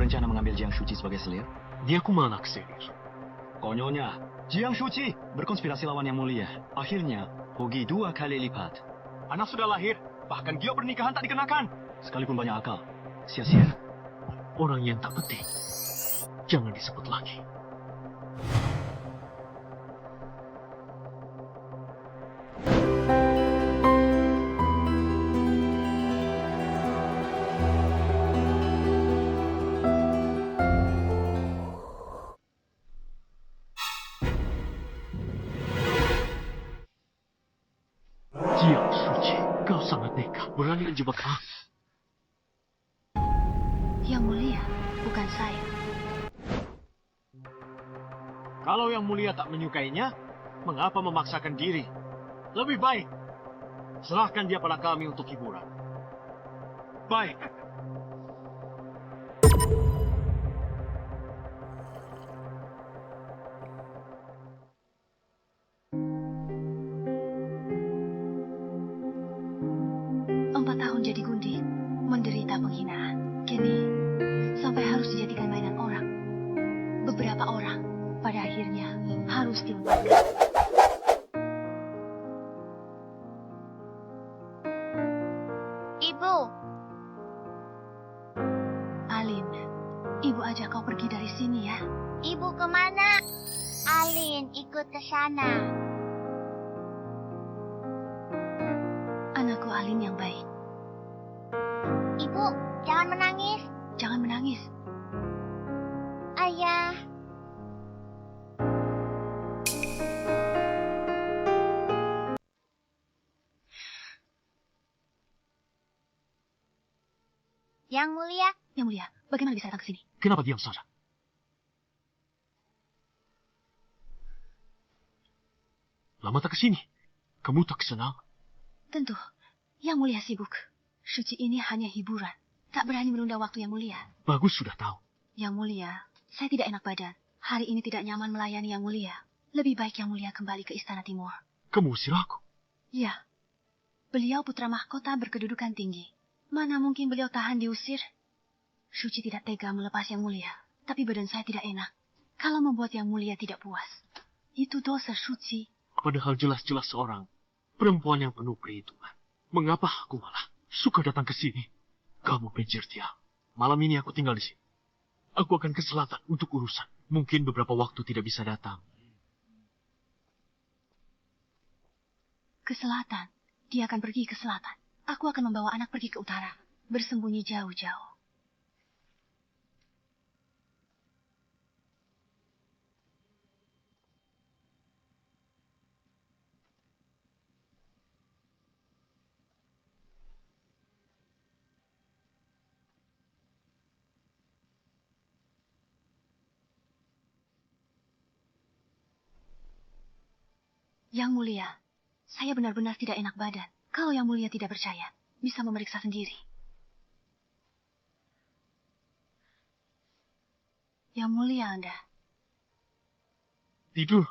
berencana mengambil Jiang Shuqi sebagai selir? Dia kumana selir. Konyolnya, Jiang Shuqi berkonspirasi lawan Yang Mulia. Akhirnya, rugi 2 kali lipat. Anak sudah lahir, bahkan giok pernikahan tak dikenakan. Sekalipun banyak akal, sia-sia. Orang yang tak penting, jangan disebut lagi. Jiang Shuqi, kau sangat nekat. Berani menjebak aku. Yang Mulia, bukan saya. Kalau Yang Mulia tak menyukainya, mengapa memaksakan diri? Lebih baik, serahkan dia pada kami untuk hiburan. Baik. Empat tahun jadi gundik, menderita penghinaan. Kini, sampai harus dijadikan mainan orang. Beberapa orang, pada akhirnya, harus dilepaskan. Ibu, Alin, ibu ajak kau pergi dari sini ya. ibu kemana? Alin, ikut ke sana. Anakku Alin yang baik. Ibu, jangan menangis. Jangan menangis. Ayah. Yang Mulia, Yang Mulia, bagaimana bisa datang ke sini? Kenapa diam saja? Lama tak kesini. Kamu tak senang? Tentu, Yang Mulia sibuk. Shuqi ini hanya hiburan. Tak berani menunda waktu Yang Mulia. Bagus sudah tahu. Yang Mulia, saya tidak enak badan. Hari ini tidak nyaman melayani Yang Mulia. Lebih baik Yang Mulia kembali ke Istana Timur. Kamu usir aku. Ya, beliau putra mahkota berkedudukan tinggi. Mana mungkin beliau tahan diusir? Shuqi tidak tega melepas Yang Mulia. Tapi badan saya tidak enak. Kalau membuat Yang Mulia tidak puas, itu dosa Shuqi. Padahal jelas-jelas seorang perempuan yang penuh perhitungan. Mengapa aku malah suka datang ke sini? Kamu penjir dia. Malam ini aku tinggal di sini. Aku akan ke selatan untuk urusan. Mungkin beberapa waktu tidak bisa datang. Ke selatan. Dia akan pergi ke selatan. Aku akan membawa anak pergi ke utara. Bersembunyi jauh-jauh. Yang Mulia, saya benar-benar tidak enak badan. Kalau Yang Mulia tidak percaya, bisa memeriksa sendiri. Yang Mulia Anda. Tidur.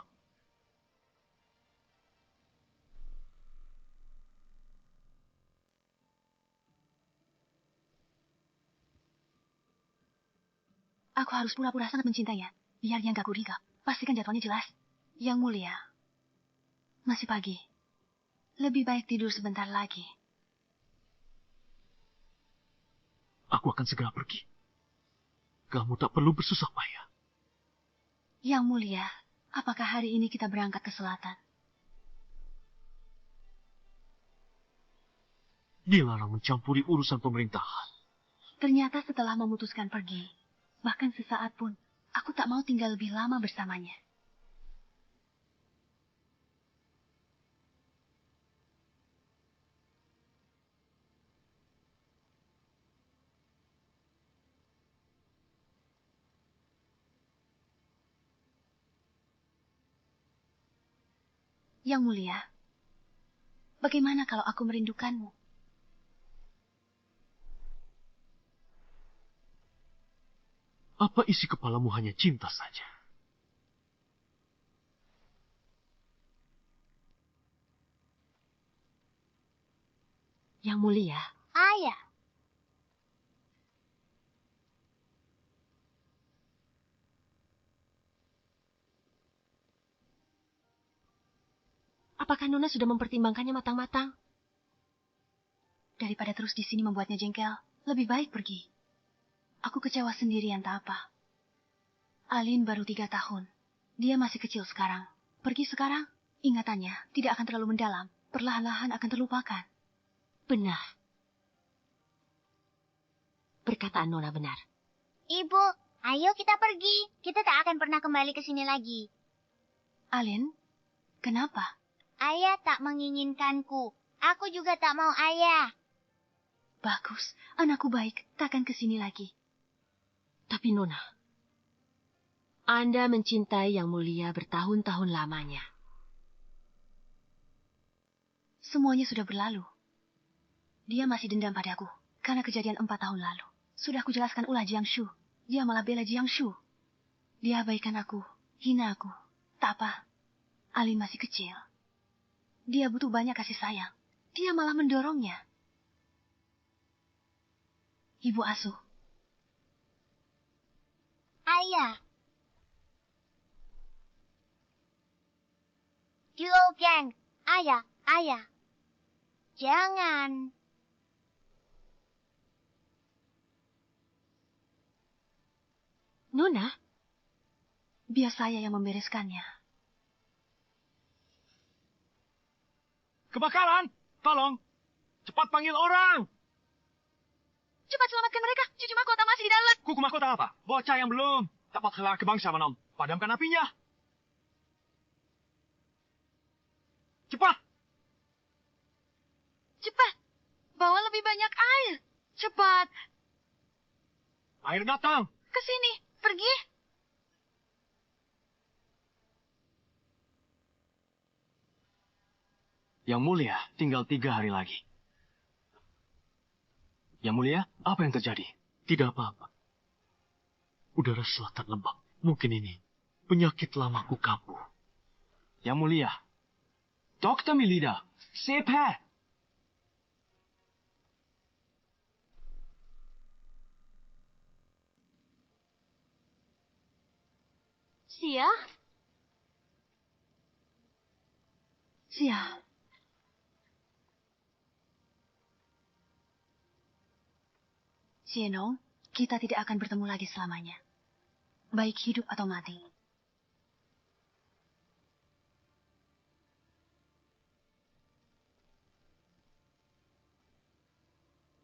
Aku harus pura-pura sangat mencintainya. Biar dia gak curiga. Pastikan jadwalnya jelas. Yang Mulia. Masih pagi. Lebih baik tidur sebentar lagi. Aku akan segera pergi. Kamu tak perlu bersusah payah. Yang Mulia, apakah hari ini kita berangkat ke selatan? Dilarang mencampuri urusan pemerintahan. Ternyata setelah memutuskan pergi, bahkan sesaat pun, aku tak mau tinggal lebih lama bersamanya. Yang Mulia, bagaimana kalau aku merindukanmu? Apa isi kepalamu hanya cinta saja? Yang Mulia, ayah. Apakah Nona sudah mempertimbangkannya matang-matang? Daripada terus di sini membuatnya jengkel, lebih baik pergi. Aku kecewa sendirian tak apa. Alin baru 3 tahun. Dia masih kecil sekarang. Pergi sekarang, ingatannya tidak akan terlalu mendalam. Perlahan-lahan akan terlupakan. Benar. Perkataan Nona benar. Ibu, ayo kita pergi. Kita tak akan pernah kembali ke sini lagi. Alin, kenapa? Ayah tak menginginkanku. Aku juga tak mau ayah. Bagus, anakku baik, takkan ke sini lagi. Tapi Nona, Anda mencintai Yang Mulia bertahun-tahun lamanya. Semuanya sudah berlalu. Dia masih dendam padaku karena kejadian 4 tahun lalu. Sudah kujelaskan ulah Jiangshu. Dia malah bela Jiangshu. Dia abaikan aku, hina aku. Tak apa, Alin masih kecil. Dia butuh banyak kasih sayang. Dia malah mendorongnya. Ibu asuh. Ayah. Jurgen, ayah, ayah. Jangan. Nona, Biar saya yang membereskannya. Kebakaran! Tolong! Cepat panggil orang! Cepat selamatkan mereka. Cucu mahkota masih di dalam. Kuku mahkota apa? Bocah yang belum. Dapat gelar kebangsawan, Om. Padamkan apinya. Cepat! Cepat. Bawa lebih banyak air. Cepat. Air datang. Ke sini. Pergi. Yang Mulia, tinggal 3 hari lagi. Yang Mulia, apa yang terjadi? Tidak apa-apa. Udara selatan lembab. Mungkin ini penyakit lamaku kambuh. Yang Mulia, Dokter Milida, Sepe. Sia? Sia. Xienong, kita tidak akan bertemu lagi selamanya. Baik hidup atau mati.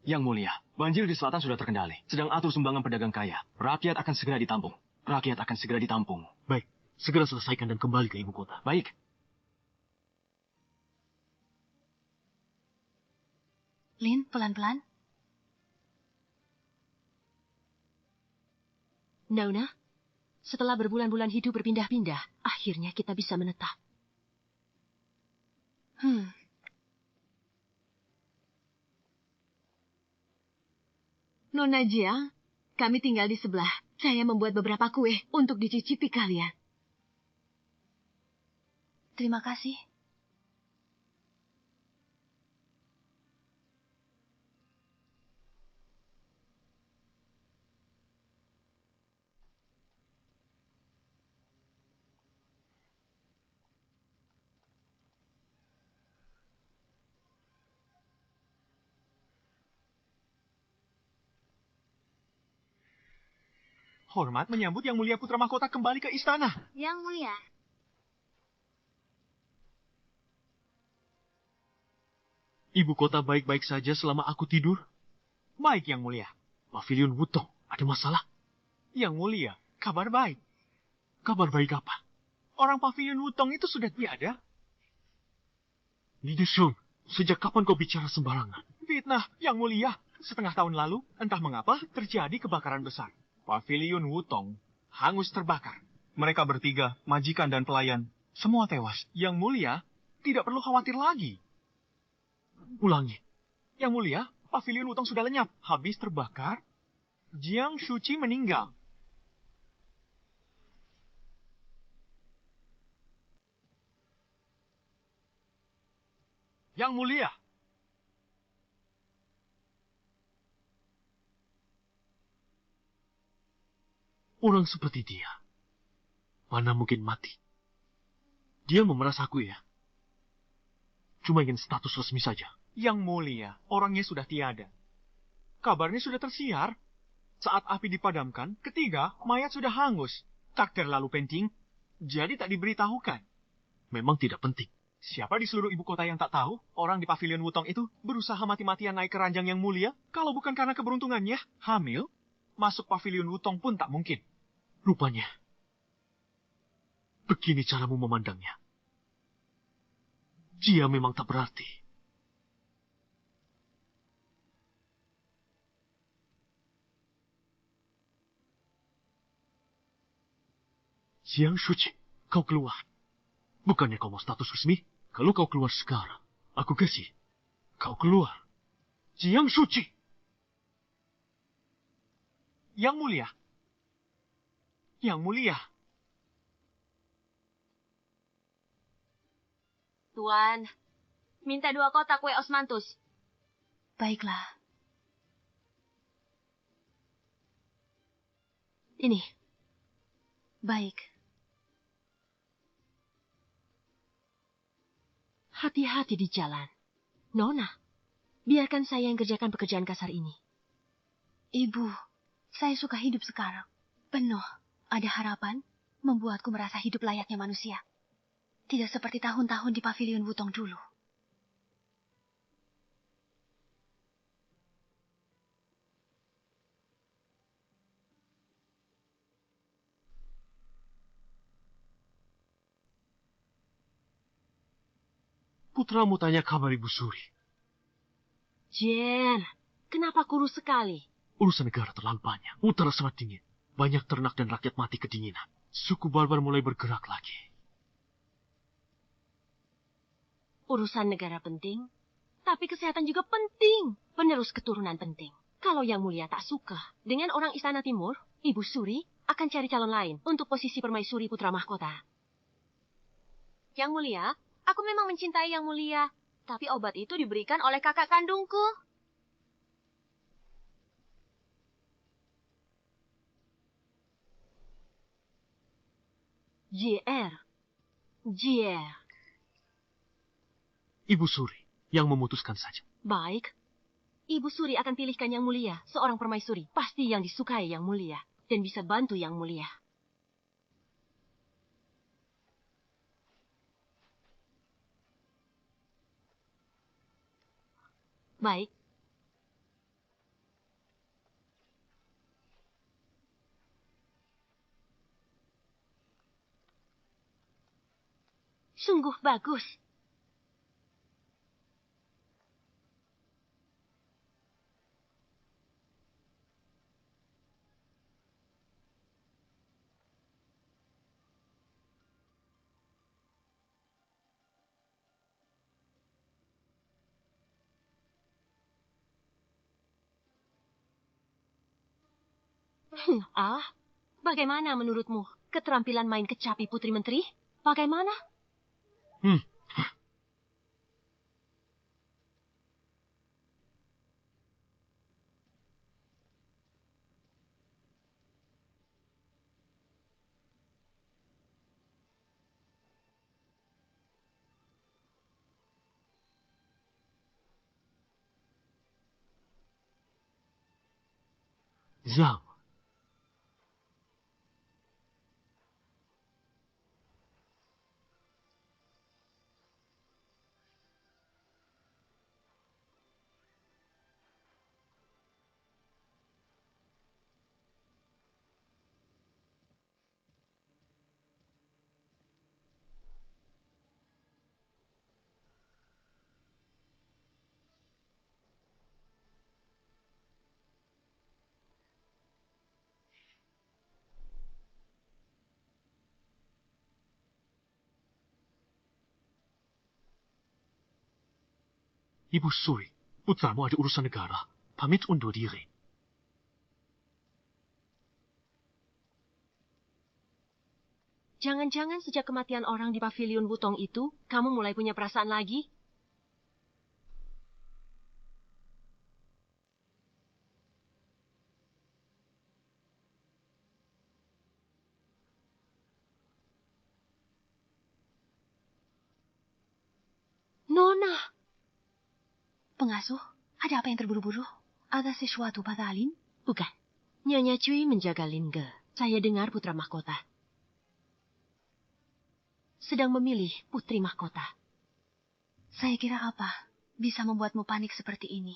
Yang Mulia, banjir di selatan sudah terkendali. Sedang atur sumbangan pedagang kaya. Rakyat akan segera ditampung. Rakyat akan segera ditampung. Baik, segera selesaikan dan kembali ke ibu kota. Baik. Lin, pelan-pelan. Nona, setelah berbulan-bulan hidup berpindah-pindah, akhirnya kita bisa menetap. Nona Jiang, kami tinggal di sebelah. Saya membuat beberapa kue untuk dicicipi kalian. Terima kasih. Hormat menyambut Yang Mulia Putra Mahkota kembali ke istana. Yang Mulia. Ibu kota baik-baik saja selama aku tidur? Baik, Yang Mulia. Pavilion Wutong, ada masalah? Yang Mulia, kabar baik. Kabar baik apa? Orang Pavilion Wutong itu sudah tiada. Li Desheng, sejak kapan kau bicara sembarangan? Fitnah, Yang Mulia. Setengah tahun lalu, entah mengapa, terjadi kebakaran besar. Pavilion Wutong hangus terbakar. Mereka bertiga, majikan dan pelayan, semua tewas. Yang Mulia tidak perlu khawatir lagi. Ulangi. Yang Mulia, Pavilion Wutong sudah lenyap. Habis terbakar, Jiang Shuqi meninggal. Yang Mulia. Orang seperti dia, mana mungkin mati? Dia memeras aku ya? Cuma ingin status resmi saja. Yang mulia, orangnya sudah tiada. Kabarnya sudah tersiar. Saat api dipadamkan, ketiga, mayat sudah hangus. Tak terlalu penting, jadi tak diberitahukan. Memang tidak penting. Siapa di seluruh ibu kota yang tak tahu, orang di pavilion Wutong itu berusaha mati-matian naik ke ranjang yang mulia, kalau bukan karena keberuntungannya, hamil, masuk pavilion Wutong pun tak mungkin. Rupanya, begini caramu memandangnya. Dia memang tak berarti. Jiang Shuqi, kau keluar. Bukannya kau mau status resmi? Kalau kau keluar sekarang, aku kasih. Kau keluar. Jiang Shuqi. Yang mulia. Yang mulia. Tuan, minta 2 kotak kue osmanthus. Baiklah. Ini. Baik. Hati-hati di jalan. Nona, biarkan saya yang kerjakan pekerjaan kasar ini. Ibu, saya suka hidup sekarang. Penuh, ada harapan, membuatku merasa hidup layaknya manusia. Tidak seperti tahun-tahun di pavilion Wutong dulu. Putramu tanya kabar Ibu Suri. Jen, kenapa kurus sekali? Urusan negara terlalu banyak. Utara sangat dingin. Banyak ternak dan rakyat mati kedinginan. Suku barbar mulai bergerak lagi. Urusan negara penting, tapi kesehatan juga penting. Penerus keturunan penting. Kalau Yang Mulia tak suka dengan orang Istana Timur, Ibu Suri akan cari calon lain untuk posisi permaisuri putra mahkota. Yang Mulia, aku memang mencintai Yang Mulia, tapi obat itu diberikan oleh kakak kandungku. JR. JR. Ibu Suri yang memutuskan saja. Baik. Ibu Suri akan pilihkan Yang Mulia, seorang permaisuri. Pasti yang disukai Yang Mulia. Dan bisa bantu Yang Mulia. Baik. Sungguh bagus. Bagaimana menurutmu keterampilan main kecapi Putri Menteri? Bagaimana? Zhang. Ibu Suri, putramu ada urusan negara. Pamit undur diri. Jangan-jangan sejak kematian orang di pavilion Wutong itu, kamu mulai punya perasaan lagi? Nona, Pengasuh, ada apa yang terburu-buru? Ada sesuatu, Pada Alin? Bukan. Nyonya Cui menjaga Linge. Saya dengar putra mahkota sedang memilih putri mahkota. Saya kira apa bisa membuatmu panik seperti ini?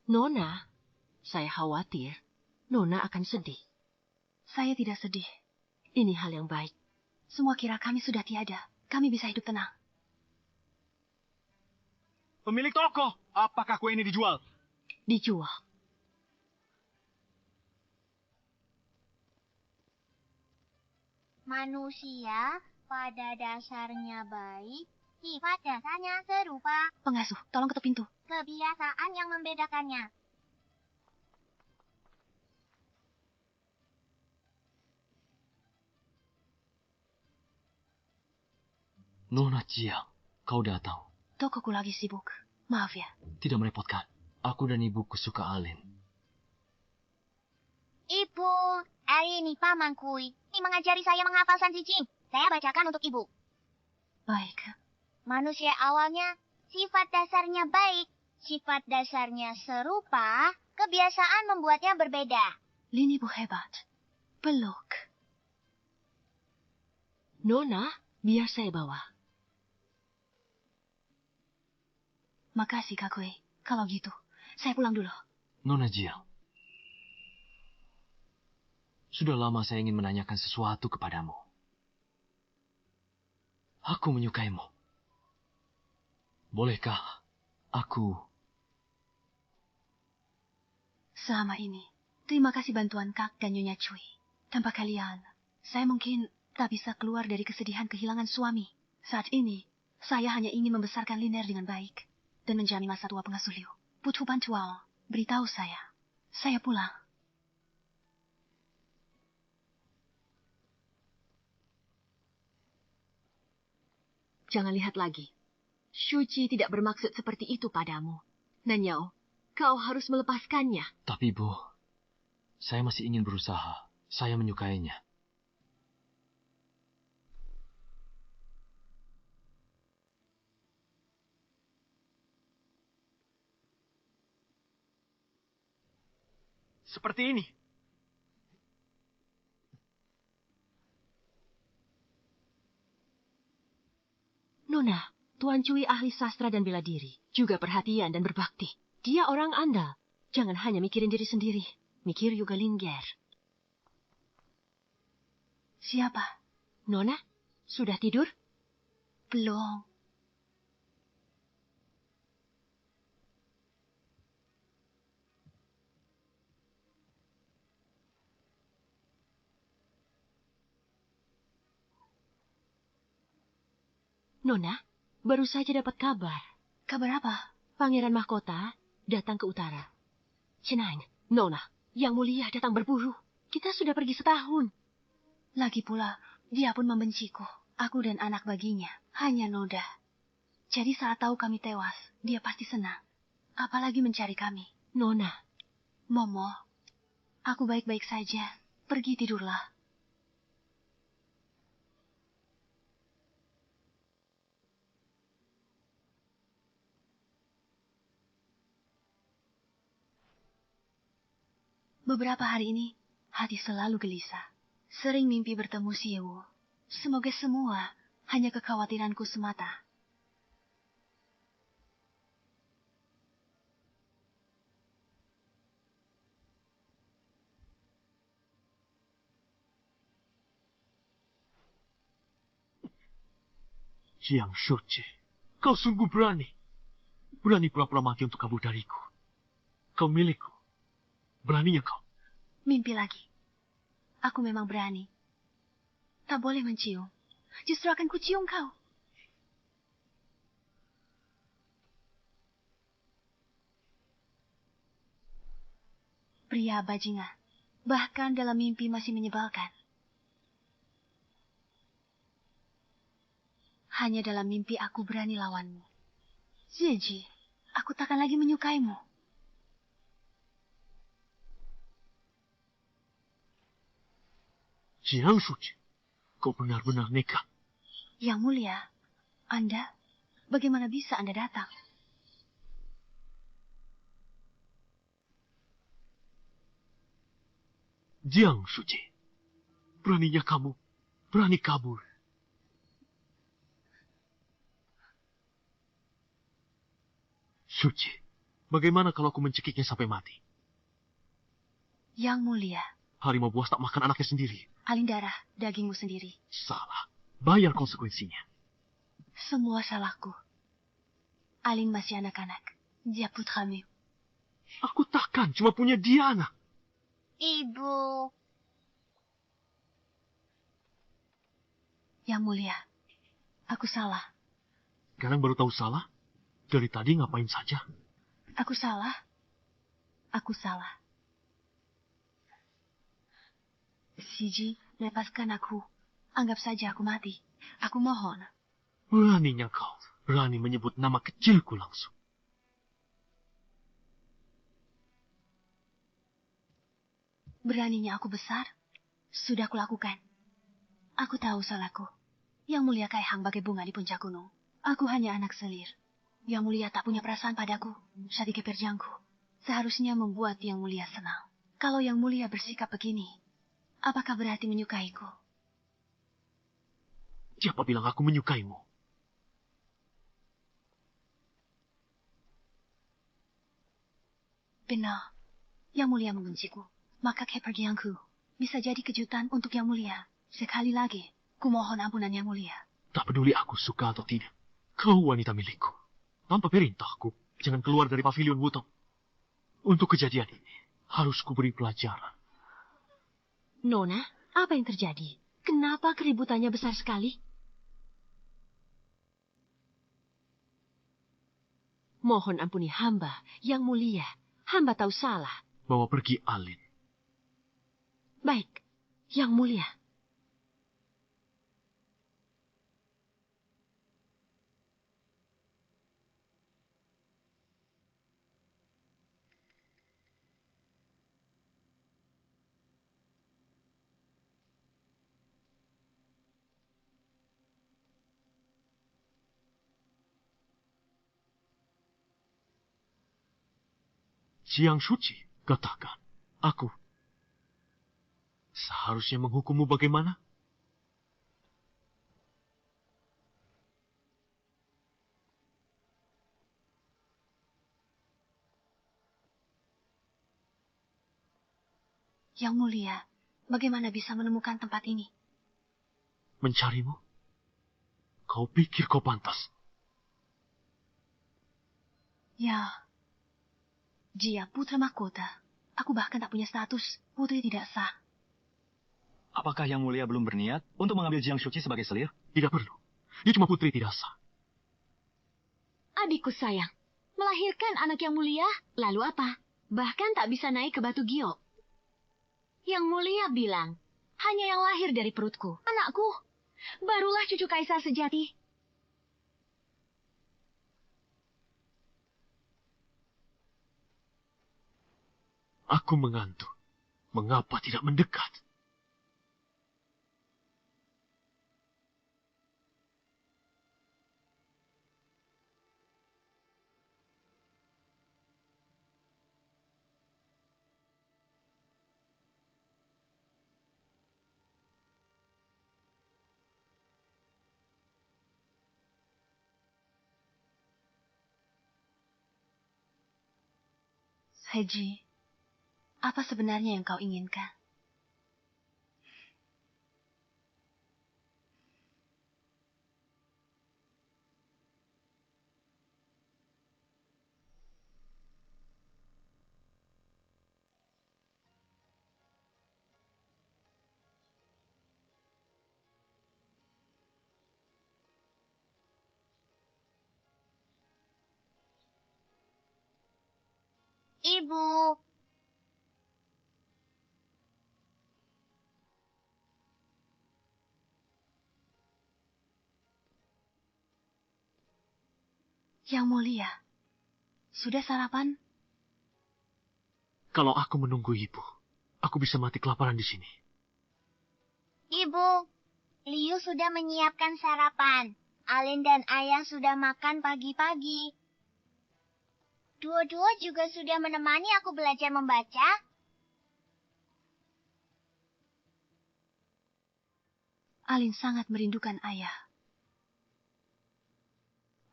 Nona, saya khawatir Nona akan sedih. Saya tidak sedih. Ini hal yang baik. Semua kira kami sudah tiada. Kami bisa hidup tenang. Pemilik toko, apakah kue ini dijual? Dijual. Manusia pada dasarnya baik, sifat dasarnya serupa, Pengasuh, tolong ketuk pintu. kebiasaan yang membedakannya. Nona Jiang, kau datang. Tokoku lagi sibuk. Maaf ya. Tidak merepotkan. Aku dan ibuku suka Alin. Ibu, ini Paman Kui. Ini mengajari saya menghafal San Jing. Saya bacakan untuk ibu. Baik. Manusia awalnya sifat dasarnya baik. Sifat dasarnya serupa, kebiasaan membuatnya berbeda. Lini Bu hebat. Peluk. Nona, biar saya bawa. Makasih, Kak Kue. Kalau gitu, saya pulang dulu. Nona Jiang. Sudah lama saya ingin menanyakan sesuatu kepadamu. Aku menyukaimu. Bolehkah aku... Selama ini, terima kasih bantuan Kak dan Nyonya Cui. Tanpa kalian, saya mungkin tak bisa keluar dari kesedihan kehilangan suami. Saat ini, saya hanya ingin membesarkan Liner dengan baik dan menjamin masa tua pengasuh Liu. Butuh bantuan, beritahu saya. Saya pulang. Jangan lihat lagi. Shuji tidak bermaksud seperti itu padamu. Nanyao, kau harus melepaskannya. Tapi Bu, saya masih ingin berusaha. Saya menyukainya. Seperti ini. Nona, Tuan Cui ahli sastra dan bela diri. Juga perhatian dan berbakti. Dia orang andal. Jangan hanya mikirin diri sendiri. Mikir juga Lingger. Siapa? Nona, sudah tidur? Belum. Nona, baru saja dapat kabar. Kabar apa? Pangeran Mahkota datang ke utara. Cenang, Nona, yang mulia datang berburu. Kita sudah pergi setahun. Lagi pula, dia pun membenciku. Aku dan anak baginya hanya noda. Jadi saat tahu kami tewas, dia pasti senang. Apalagi mencari kami. Nona, Momo, aku baik-baik saja. Pergi tidurlah. Beberapa hari ini, hati selalu gelisah. Sering mimpi bertemu Siewu. Semoga semua hanya kekhawatiranku semata. Jiang Shuji, kau sungguh berani. Berani pura-pura mati untuk kabur dariku. Kau milikku. Beraninya kau. Mimpi lagi. Aku memang berani. Tak boleh mencium. Justru akan kucium kau. Pria bajingan. Bahkan dalam mimpi masih menyebalkan. Hanya dalam mimpi aku berani lawanmu. Zieji, aku takkan lagi menyukaimu. Jiang Shuji, kau benar-benar nekat. Yang mulia, Anda, bagaimana bisa Anda datang? Jiang Suci, beraninya kamu berani kabur. Suci, bagaimana kalau aku mencekiknya sampai mati? Yang Mulia, Harimau buas tak makan anaknya sendiri. Alindara, dagingmu sendiri. Salah. Bayar konsekuensinya. Semua salahku. Alin masih anak-anak. Dia putramu. Aku takkan cuma punya dia anak. Ibu. Yang Mulia, aku salah. Sekarang baru tahu salah? Dari tadi ngapain saja? Aku salah. Aku salah. Siji, lepaskan aku. Anggap saja aku mati. Aku mohon. Beraninya kau. Berani menyebut nama kecilku langsung. Beraninya aku besar. Sudah kulakukan. Aku tahu salahku. Yang Mulia Kaihang bagai bunga di puncak gunung. Aku hanya anak selir. Yang Mulia tak punya perasaan padaku. Sadike perjangku. Seharusnya membuat Yang Mulia senang. Kalau Yang Mulia bersikap begini, apakah berarti menyukaiku? Siapa bilang aku menyukaimu? Benar. Yang Mulia membenciku. Maka kepergianku bisa jadi kejutan untuk Yang Mulia. Sekali lagi, kumohon ampunan Yang Mulia. Tak peduli aku suka atau tidak. Kau wanita milikku. Tanpa perintahku, jangan keluar dari pavilion Wutong. Untuk kejadian ini, harus kuberi pelajaran. Nona, apa yang terjadi? Kenapa keributannya besar sekali? Mohon ampuni hamba, Yang Mulia. Hamba tahu salah. Bawa pergi Alin. Baik, Yang Mulia. Jiang Suci, katakan. Aku seharusnya menghukummu bagaimana? Yang Mulia, bagaimana bisa menemukan tempat ini? Mencarimu? Kau pikir kau pantas? Ya, dia putra mahkota. Aku bahkan tak punya status. Putri tidak sah. Apakah Yang Mulia belum berniat untuk mengambil Jiang Suci sebagai selir? Tidak perlu. Dia cuma putri tidak sah. Adikku sayang, melahirkan anak Yang Mulia, lalu apa? Bahkan tak bisa naik ke batu giok. Yang Mulia bilang, hanya yang lahir dari perutku, anakku. Barulah cucu kaisar sejati. Aku mengantuk. Mengapa tidak mendekat? Heji, apa sebenarnya yang kau inginkan? Ibu. Yang Mulia, sudah sarapan? Kalau aku menunggu ibu, aku bisa mati kelaparan di sini. Ibu, Liu sudah menyiapkan sarapan. Alin dan Ayah sudah makan pagi-pagi. Dua-dua juga sudah menemani aku belajar membaca. Alin sangat merindukan ayah.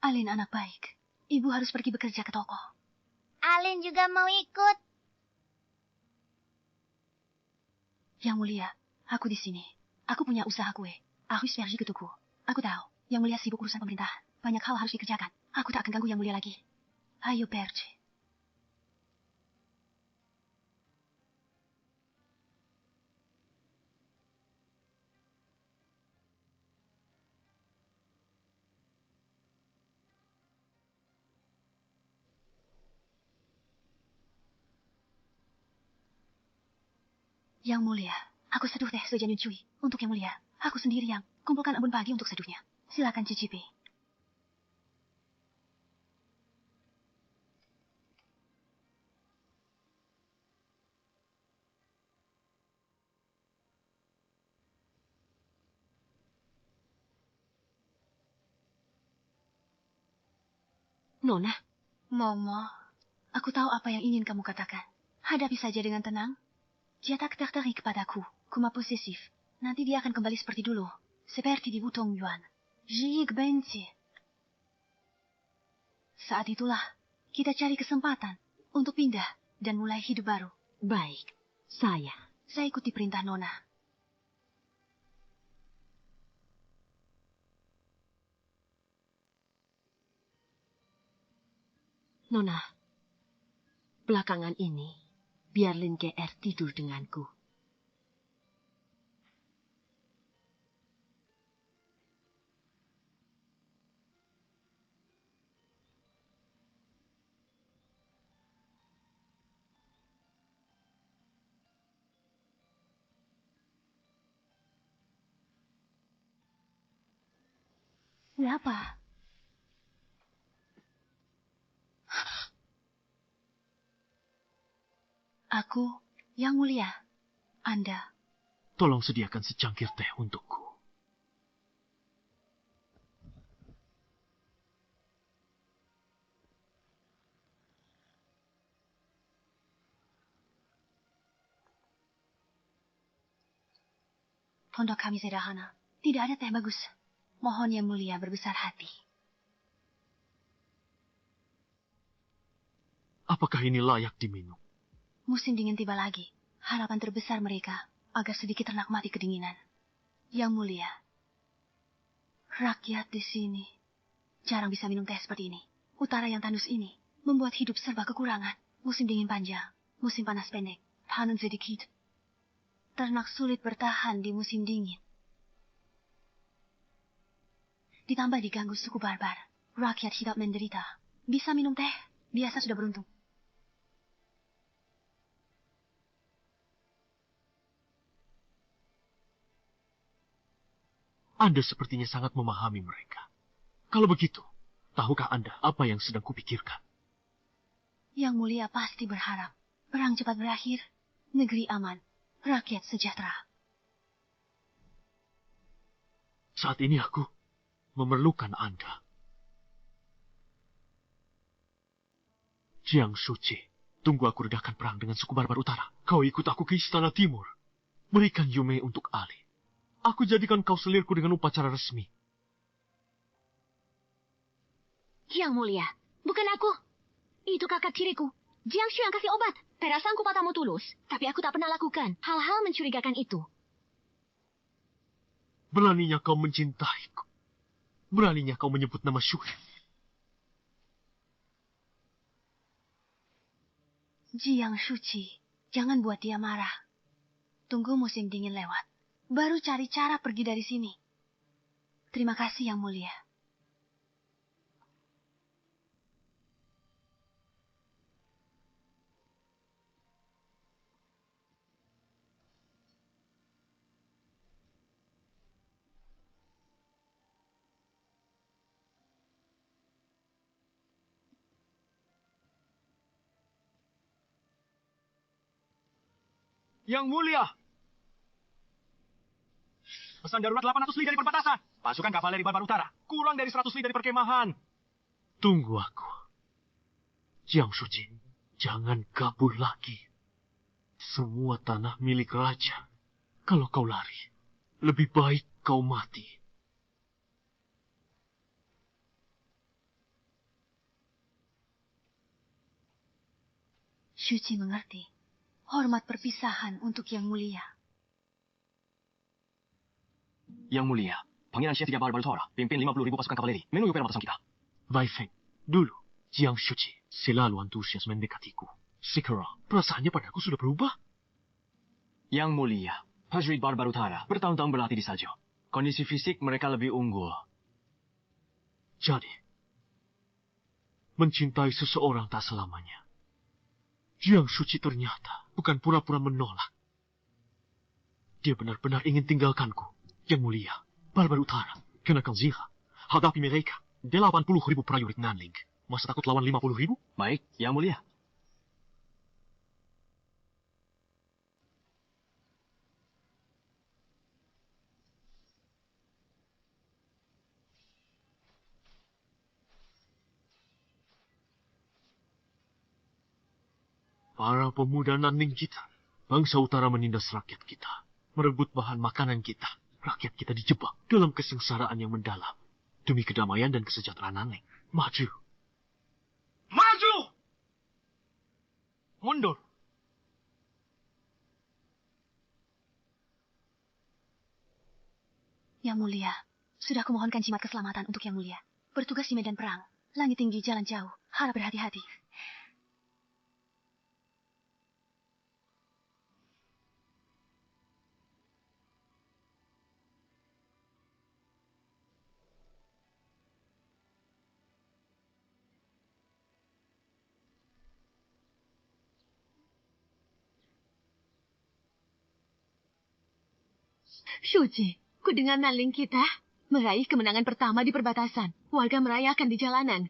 Alin anak baik. Ibu harus pergi bekerja ke toko. Alin juga mau ikut. Yang Mulia, aku di sini. Aku punya usaha kue. Aku pergi ke tuku. Aku tahu, Yang Mulia sibuk urusan pemerintahan. Banyak hal harus dikerjakan. Aku tak akan ganggu Yang Mulia lagi. Ayo pergi. Yang Mulia, aku seduh teh sejanyu cui untuk Yang Mulia. Aku sendiri yang kumpulkan embun pagi untuk seduhnya. Silakan cicipi. Nona, Momo, aku tahu apa yang ingin kamu katakan. Hadapi saja dengan tenang. Dia tak tertarik padaku. Kuma posesif. Nanti dia akan kembali seperti dulu. Seperti di Wutong Yuan. Jik benci. Saat itulah, kita cari kesempatan untuk pindah dan mulai hidup baru. baik. Saya. Saya ikuti perintah Nona. Nona, belakangan ini, biar Lin GR tidur denganku. Kenapa? Aku, Yang Mulia. Anda. Tolong sediakan secangkir teh untukku. Pondok kami sederhana. Tidak ada teh bagus. Mohon Yang Mulia berbesar hati. Apakah ini layak diminum? Musim dingin tiba lagi. Harapan terbesar mereka agar sedikit ternak mati kedinginan. Yang Mulia, rakyat di sini jarang bisa minum teh seperti ini. Utara yang tandus ini membuat hidup serba kekurangan. Musim dingin panjang, musim panas pendek, panen sedikit. Ternak sulit bertahan di musim dingin. Ditambah diganggu suku barbar, rakyat hidup menderita. Bisa minum teh, biasa sudah beruntung. Anda sepertinya sangat memahami mereka. Kalau begitu, tahukah Anda apa yang sedang kupikirkan? Yang Mulia pasti berharap perang cepat berakhir, negeri aman, rakyat sejahtera. Saat ini aku memerlukan Anda. Jiang Suci, tunggu aku redakan perang dengan suku barbar utara. Kau ikut aku ke istana timur. Berikan Yume untuk Ali. Aku jadikan kau selirku dengan upacara resmi. Yang Mulia, bukan aku. Itu kakak tiriku. Jiangxu yang kasih obat. Perasaanku padamu tulus. Tapi aku tak pernah lakukan hal-hal mencurigakan itu. Beraninya kau mencintaiku. Beraninya kau menyebut nama Shui. Jiang Suci, jangan buat dia marah. Tunggu musim dingin lewat. Baru cari cara pergi dari sini. Terima kasih Yang Mulia. Yang Mulia! Pesan darurat 800 li dari perbatasan. Pasukan kavaleri barbar utara. Kurang dari 100 li dari perkemahan. Tunggu aku. Jiang Suci, jangan kabur lagi. Semua tanah milik raja. Kalau kau lari, lebih baik kau kau mati. Shuci mengerti. Hormat perpisahan untuk Yang Mulia. Yang Mulia, Pangeran Chef 3 Barbarotora, pimpin 50.000 pasukan kavaleri, menuju perbatasan kita. Wei Feng, dulu, Jiang Shuci selalu antusias mendekatiku. Sekarang, perasaannya padaku sudah berubah. Yang Mulia, prajurit Barbarutara bertahun-tahun berlatih di salju. Kondisi fisik mereka lebih unggul. Jadi, mencintai seseorang tak selamanya. Jiang Shuci ternyata bukan pura-pura menolak. Dia benar-benar ingin tinggalkanku. Yang Mulia, Barbarutara, kenakan Ziha. Hadapi mereka, 80.000 prajurit Nanling. Masa takut lawan 50.000? Baik, Yang Mulia. Para pemuda Nanling kita, bangsa utara menindas rakyat kita, merebut bahan makanan kita. Rakyat kita dijebak dalam kesengsaraan yang mendalam. Demi kedamaian dan kesejahteraan Nanling. Maju. Maju! Mundur. Yang Mulia, sudah kumohonkan jimat keselamatan untuk Yang Mulia. Bertugas di medan perang. Langit tinggi, jalan jauh. Harap berhati-hati. Shuci, ku dengar Nanling kita meraih kemenangan pertama di perbatasan. Warga merayakan di jalanan.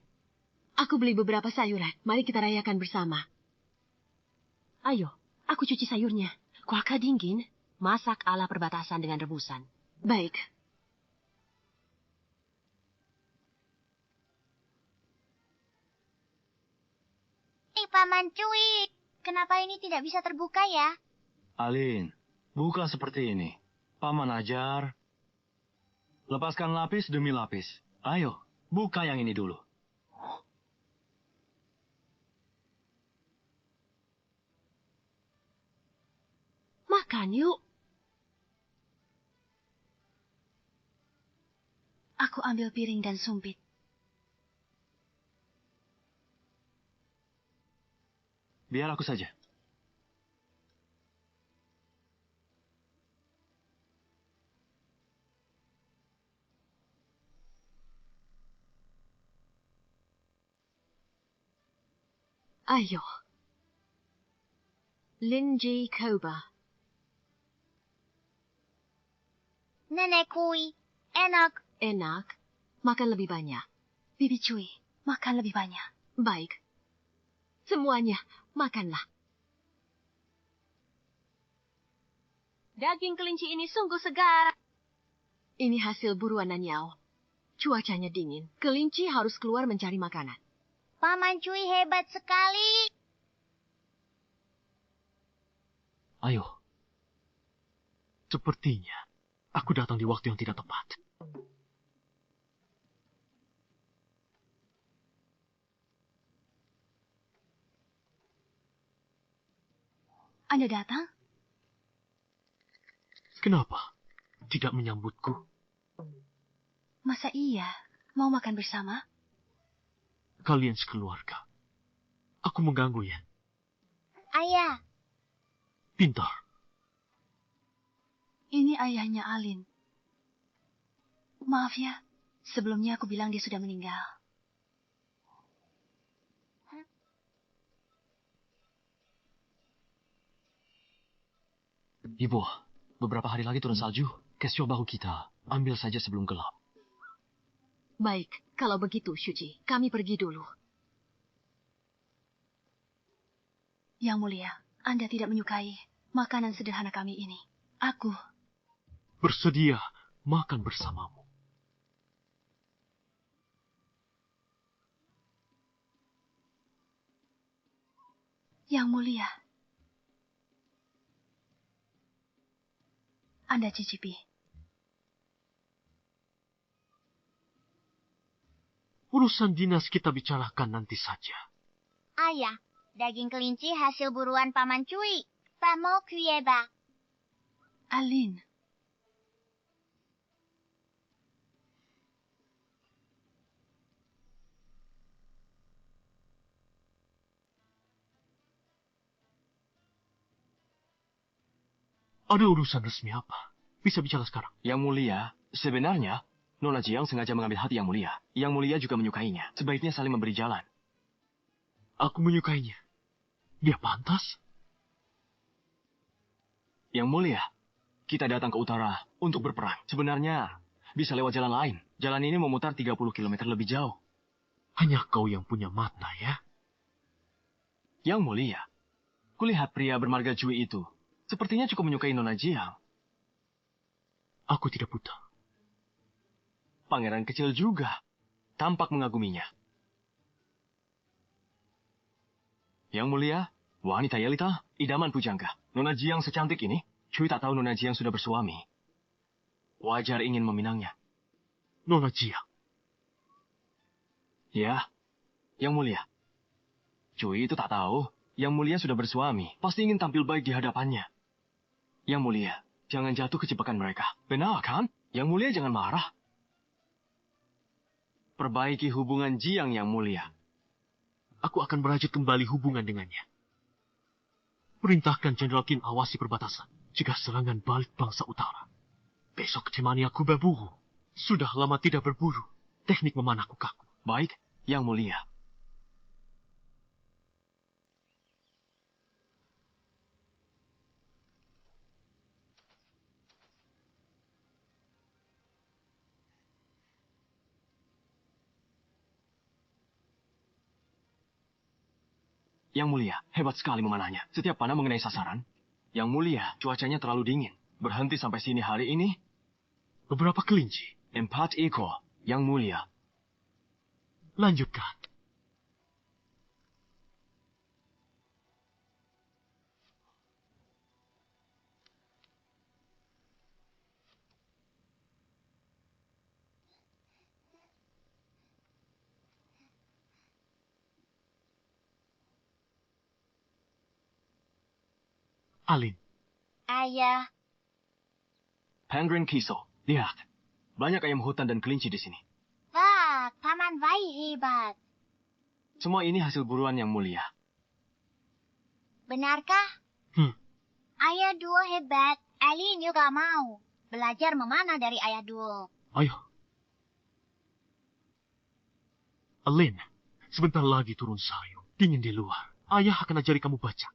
Aku beli beberapa sayuran. Mari kita rayakan bersama. Ayo, aku cuci sayurnya. Kuahkah dingin? Masak ala perbatasan dengan rebusan. Baik. Paman Cui, kenapa ini tidak bisa terbuka ya? Alin, buka seperti ini. Paman ajar. Lepaskan lapis demi lapis. Ayo, buka yang ini dulu. Makan yuk. Aku ambil piring dan sumpit. Biar aku saja. Ayo. Linji Koba. Nenek Kui, enak. Enak. Makan lebih banyak. Bibi Cui, makan lebih banyak. Baik. Semuanya, makanlah. Daging kelinci ini sungguh segar. Ini hasil buruan Nanyao. Cuacanya dingin. Kelinci harus keluar mencari makanan. Paman Cui hebat sekali. Ayo. Sepertinya aku datang di waktu yang tidak tepat. Anda datang? Kenapa tidak menyambutku? Masa iya? Mau makan bersama? Kalian sekeluarga. Aku mengganggu ya. Ayah, Pintar. Ini ayahnya Alin. Maaf ya, sebelumnya aku bilang dia sudah meninggal. Ibu, beberapa hari lagi turun salju. Kesyo bahu kita. Ambil saja sebelum gelap. Baik, kalau begitu, Shuji, kami pergi dulu. Yang Mulia, Anda tidak menyukai makanan sederhana kami ini. Aku Bersedia makan bersamamu. Yang Mulia. Anda cicipi. Urusan dinas kita bicarakan nanti saja. Ayah, daging kelinci hasil buruan Paman Cui. Pamo Kuyeba. Alin, Ada urusan resmi apa? Bisa bicara sekarang. Yang Mulia, sebenarnya Nona Jiang sengaja mengambil hati Yang Mulia. Yang Mulia juga menyukainya. Sebaiknya saling memberi jalan. Aku menyukainya. Dia pantas? Yang Mulia, kita datang ke utara untuk berperang. Sebenarnya bisa lewat jalan lain. Jalan ini memutar 30 km lebih jauh. Hanya kau yang punya mata, ya? Yang Mulia, kulihat pria bermarga Cui itu. Sepertinya cukup menyukai Nona Jiang. Aku tidak buta. Pangeran kecil juga tampak mengaguminya. Yang Mulia, wanita Yelita, idaman pujangga. Nona Jiang secantik ini, Cui tak tahu Nona Jiang sudah bersuami. Wajar ingin meminangnya. Nona Jiang. Ya, Yang Mulia. Cui itu tak tahu Yang Mulia sudah bersuami. Pasti ingin tampil baik di hadapannya. Yang Mulia, jangan jatuh ke jebakan mereka. Benar kan? Yang Mulia jangan marah. Perbaiki hubungan Jiang Yang Mulia. Aku akan merajut kembali hubungan dengannya. Perintahkan Jenderal Qin awasi perbatasan. Jika serangan balik bangsa utara. Besok temani aku berburu. Sudah lama tidak berburu. Teknik memanah kukaku. Baik, Yang Mulia. Yang Mulia, hebat sekali memanahnya. Setiap panah mengenai sasaran. Yang Mulia, cuacanya terlalu dingin. Berhenti sampai sini hari ini. Beberapa kelinci. 4 ekor, Yang Mulia. Lanjutkan. Alin. Ayah, Penguin Kiso, lihat. Banyak ayam hutan dan kelinci di sini. wah, Paman Wai hebat. Semua ini hasil buruan Yang Mulia. Benarkah? Ayah Duo hebat. Alin juga mau belajar memanah dari Ayah Duo. Ayo. Alin, sebentar lagi turun sayur. Dingin di luar. Ayah akan ajari kamu baca.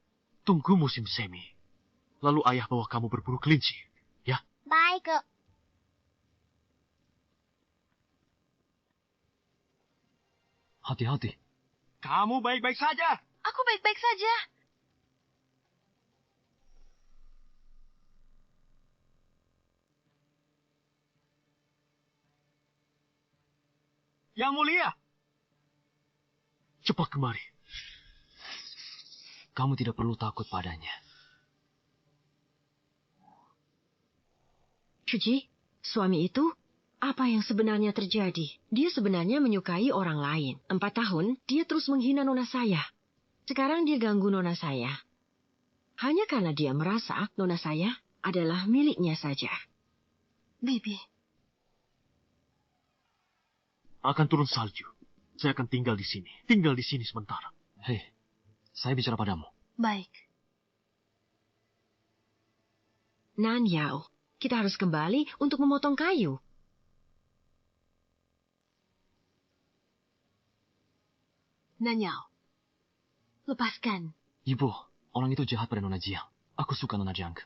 Tunggu musim semi. Lalu ayah bawa kamu berburu kelinci. Ya? Baik, Kak. Hati-hati. Kamu baik-baik saja. aku baik-baik saja. Yang Mulia. Cepat kemari. Kamu tidak perlu takut padanya. Shuji, suami itu, apa yang sebenarnya terjadi? Dia sebenarnya menyukai orang lain. 4 tahun, dia terus menghina nona saya. Sekarang dia ganggu nona saya. Hanya karena dia merasa nona saya adalah miliknya saja. Bibi, Akan turun salju. Saya akan tinggal di sini. Tinggal di sini sementara. Hei, saya bicara padamu. baik. Nan Yao, kita harus kembali untuk memotong kayu. Nanyao, lepaskan. Ibu, orang itu jahat pada Nona Jiang. Aku suka Nona Jiang.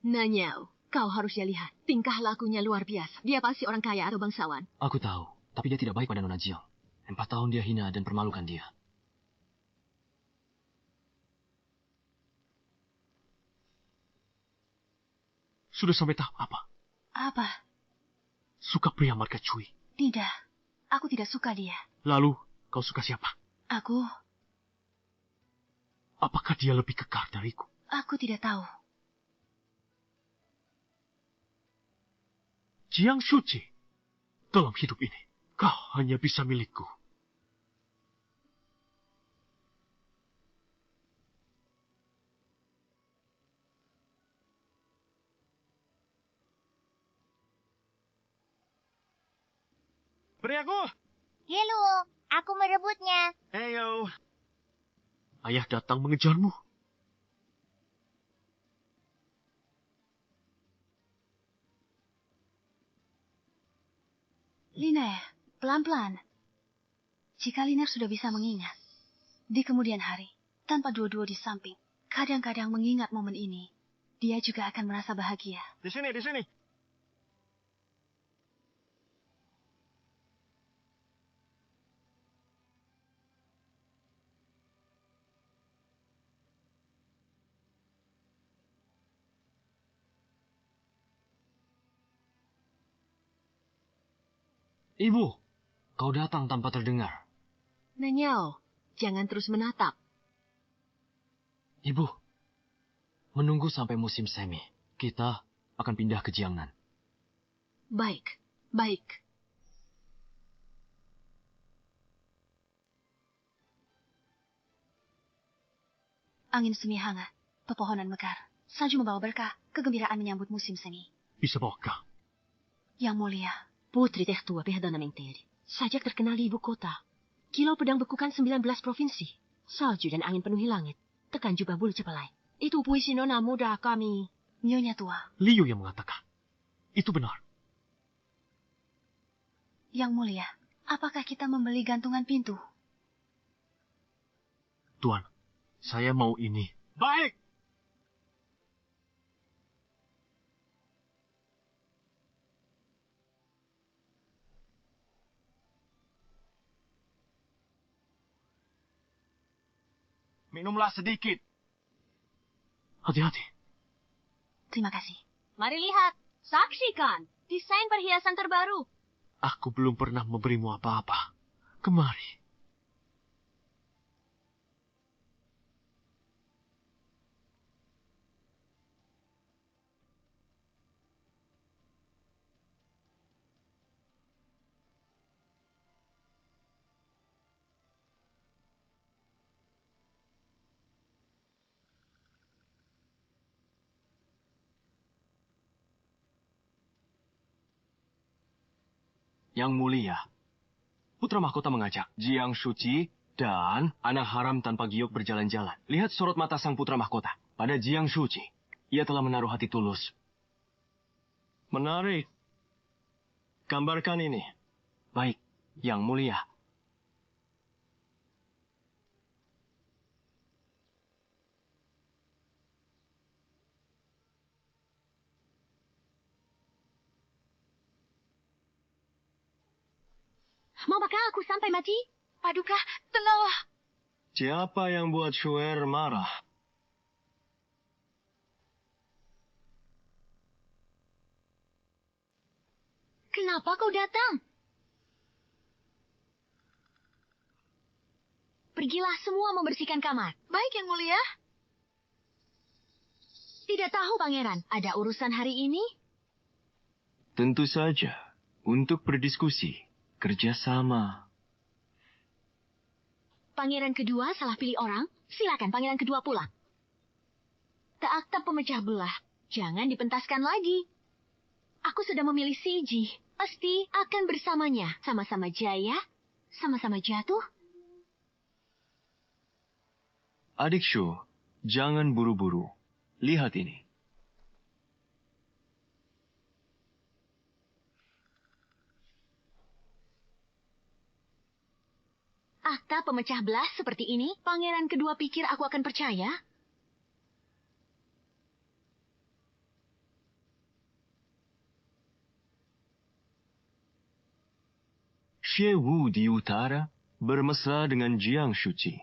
Nanyao, kau harusnya lihat. Tingkah lakunya luar biasa. Dia pasti orang kaya atau bangsawan. Aku tahu, tapi dia tidak baik pada Nona Jiang. 4 tahun dia hina dan permalukan dia. Sudah sampai tahap apa? Apa? Suka pria marga Cui. Tidak. Aku tidak suka dia. Lalu, kau suka siapa? Aku Apakah dia lebih kekar dariku? tidak tahu. Jiang Shuji. Dalam hidup ini, Kau hanya bisa milikku. Beri aku! Hello, aku merebutnya. Heyo! Ayah datang mengejarmu. Liner, pelan-pelan. Jika Liner sudah bisa mengingat, di kemudian hari, tanpa dua-dua di samping, kadang-kadang mengingat momen ini, dia juga akan merasa bahagia. Di sini, di sini. Ibu, kau datang tanpa terdengar. Nanyao, jangan terus menatap. Ibu, menunggu sampai musim semi. Kita akan pindah ke Jiangnan. Baik, baik. Angin semi hangat, pepohonan mekar, salju membawa berkah, kegembiraan menyambut musim semi. Bisa bawakah? Yang mulia, Putri teh tua Pehadana Menteri. Sajak terkenal di ibu kota. Kilau pedang bekukan 19 provinsi. Salju dan angin penuhi langit. Tekan jubah bulu cepelai. Itu puisi nona muda kami. Nyonya tua, Liu yang mengatakan. Itu benar. yang mulia, apakah kita membeli gantungan pintu? Tuan, saya mau ini. Baik! Minumlah sedikit. Hati-hati. Terima kasih. Mari lihat. Saksikan. Desain perhiasan terbaru. Aku belum pernah memberimu apa-apa. Kemari. Yang mulia, putra mahkota mengajak Jiang Shuqi dan anak haram tanpa giok berjalan-jalan. Lihat sorot mata sang putra mahkota. Pada Jiang Shuqi, ia telah menaruh hati tulus. Menarik. Gambarkan ini. Baik, yang mulia. Mau bakal aku sampai mati? Paduka, tenanglah. Siapa yang buat Shuer marah? Kenapa kau datang? Pergilah semua membersihkan kamar. Baik, yang mulia. Tidak tahu, Pangeran, ada urusan hari ini? Tentu saja. Untuk berdiskusi. Kerjasama. Pangeran kedua salah pilih orang, silakan pangeran kedua pulang. Taakta pemecah belah, jangan dipentaskan lagi. Aku sudah memilih Siji, pasti akan bersamanya. Sama-sama jaya, sama-sama jatuh. Adik Shu, jangan buru-buru. Lihat ini. Akta pemecah belah seperti ini, pangeran kedua pikir aku akan percaya? Xie Wu di utara bermesra dengan Jiang Shuqi.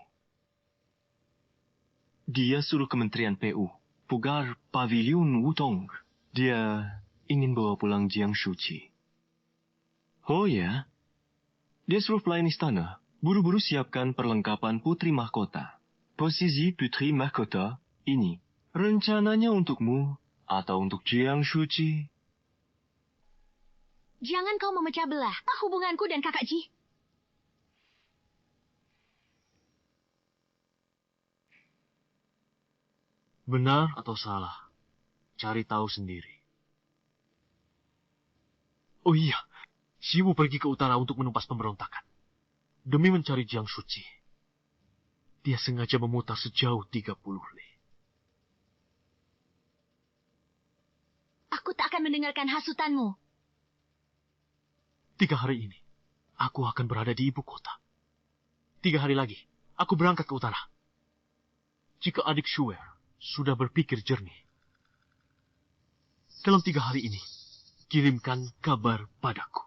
Dia suruh Kementerian PU pugar Paviliun Wutong. Dia ingin bawa pulang Jiang Shuqi. Oh ya, dia suruh pelayan istana buru-buru siapkan perlengkapan putri mahkota. Posisi putri mahkota ini rencananya untukmu atau untuk Jiang Shuqi? Jangan kau memecah belah hubunganku dan kakak Ji. Benar atau salah, cari tahu sendiri. Oh iya, Shiwu pergi ke utara untuk menumpas pemberontakan. Demi mencari Jiang Shuqi. Dia sengaja memutar sejauh 30 li. Aku tak akan mendengarkan hasutanmu. 3 hari ini, aku akan berada di ibu kota. 3 hari lagi, aku berangkat ke utara. Jika adik Shuer sudah berpikir jernih, dalam 3 hari ini, kirimkan kabar padaku.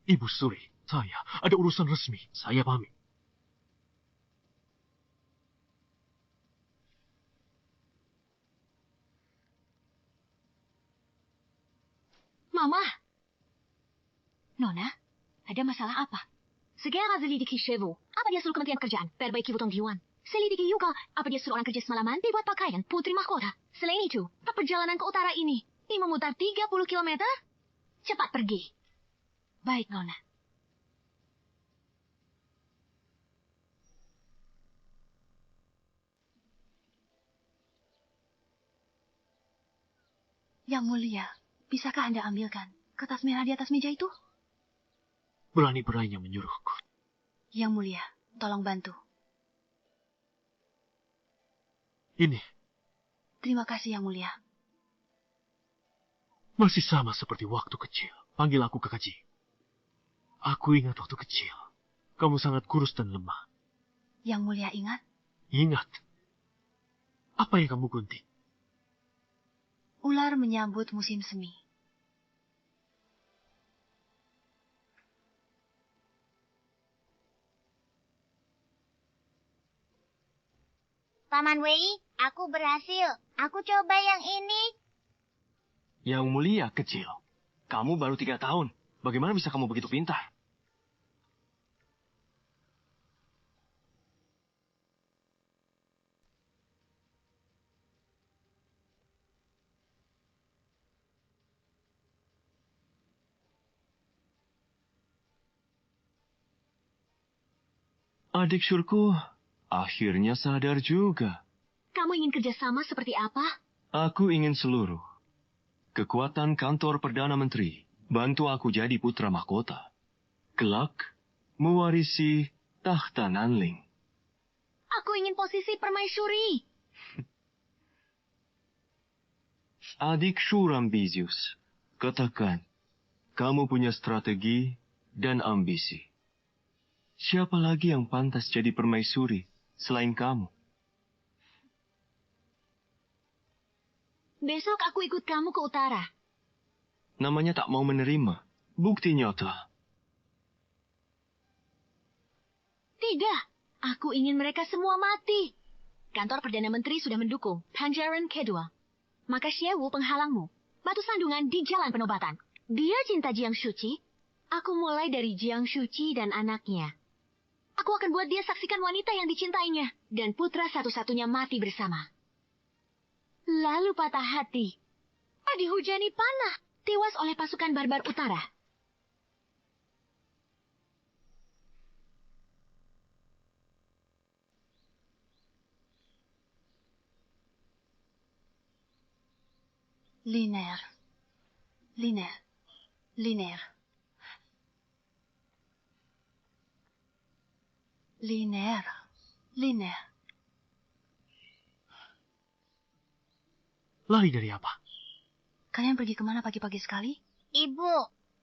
Ibu Suri, saya ada urusan resmi. Saya pamit. Mama. Nona, ada masalah apa? Segera selidiki Shewu. Apa dia suruh Kementerian Pekerjaan perbaiki Wutong Yuan? Selidiki juga apa dia suruh orang kerja semalaman dibuat pakaian putri mahkota. Selain itu, perjalanan ke utara ini memutar 30 kilometer. Cepat pergi. Baik, Nona. Yang mulia, bisakah Anda ambilkan kertas merah di atas meja itu? Berani-beraninya menyuruhku. Yang mulia, tolong bantu. Ini Terima kasih, Yang mulia. masih sama seperti waktu kecil. Panggil aku Kakak Ji. Aku ingat waktu kecil. Kamu sangat kurus dan lemah. Yang mulia ingat? Ingat. Apa yang kamu gunting? Ular menyambut musim semi. Paman Wei, aku berhasil. Aku coba yang ini. Yang mulia kecil. Kamu baru 3 tahun. Bagaimana bisa kamu begitu pintar? Adik syurku akhirnya sadar juga. Kamu ingin kerjasama seperti apa? Aku ingin seluruh kekuatan kantor Perdana Menteri bantu aku jadi putra mahkota. Kelak, mewarisi tahta Nanling. Aku ingin posisi permaisuri. Adik Shurambisius, katakan, kamu punya strategi dan ambisi. Siapa lagi yang pantas jadi permaisuri selain kamu? Besok aku ikut kamu ke utara. Namanya tak mau menerima. Bukti nyata. Tidak, aku ingin mereka semua mati. Kantor Perdana Menteri sudah mendukung Panjaran kedua. Maka Shewu penghalangmu. Batu sandungan di jalan penobatan. Dia cinta Jiang Shuqi. Aku mulai dari Jiang Shuqi dan anaknya. Aku akan buat dia saksikan wanita yang dicintainya. Dan putra satu-satunya mati bersama. Lalu patah hati. Dihujani panah. Tewas oleh pasukan barbar utara. Liner. Liner. Liner. Liner. Liner. Lari dari apa? Kalian pergi kemana pagi-pagi sekali? Ibu,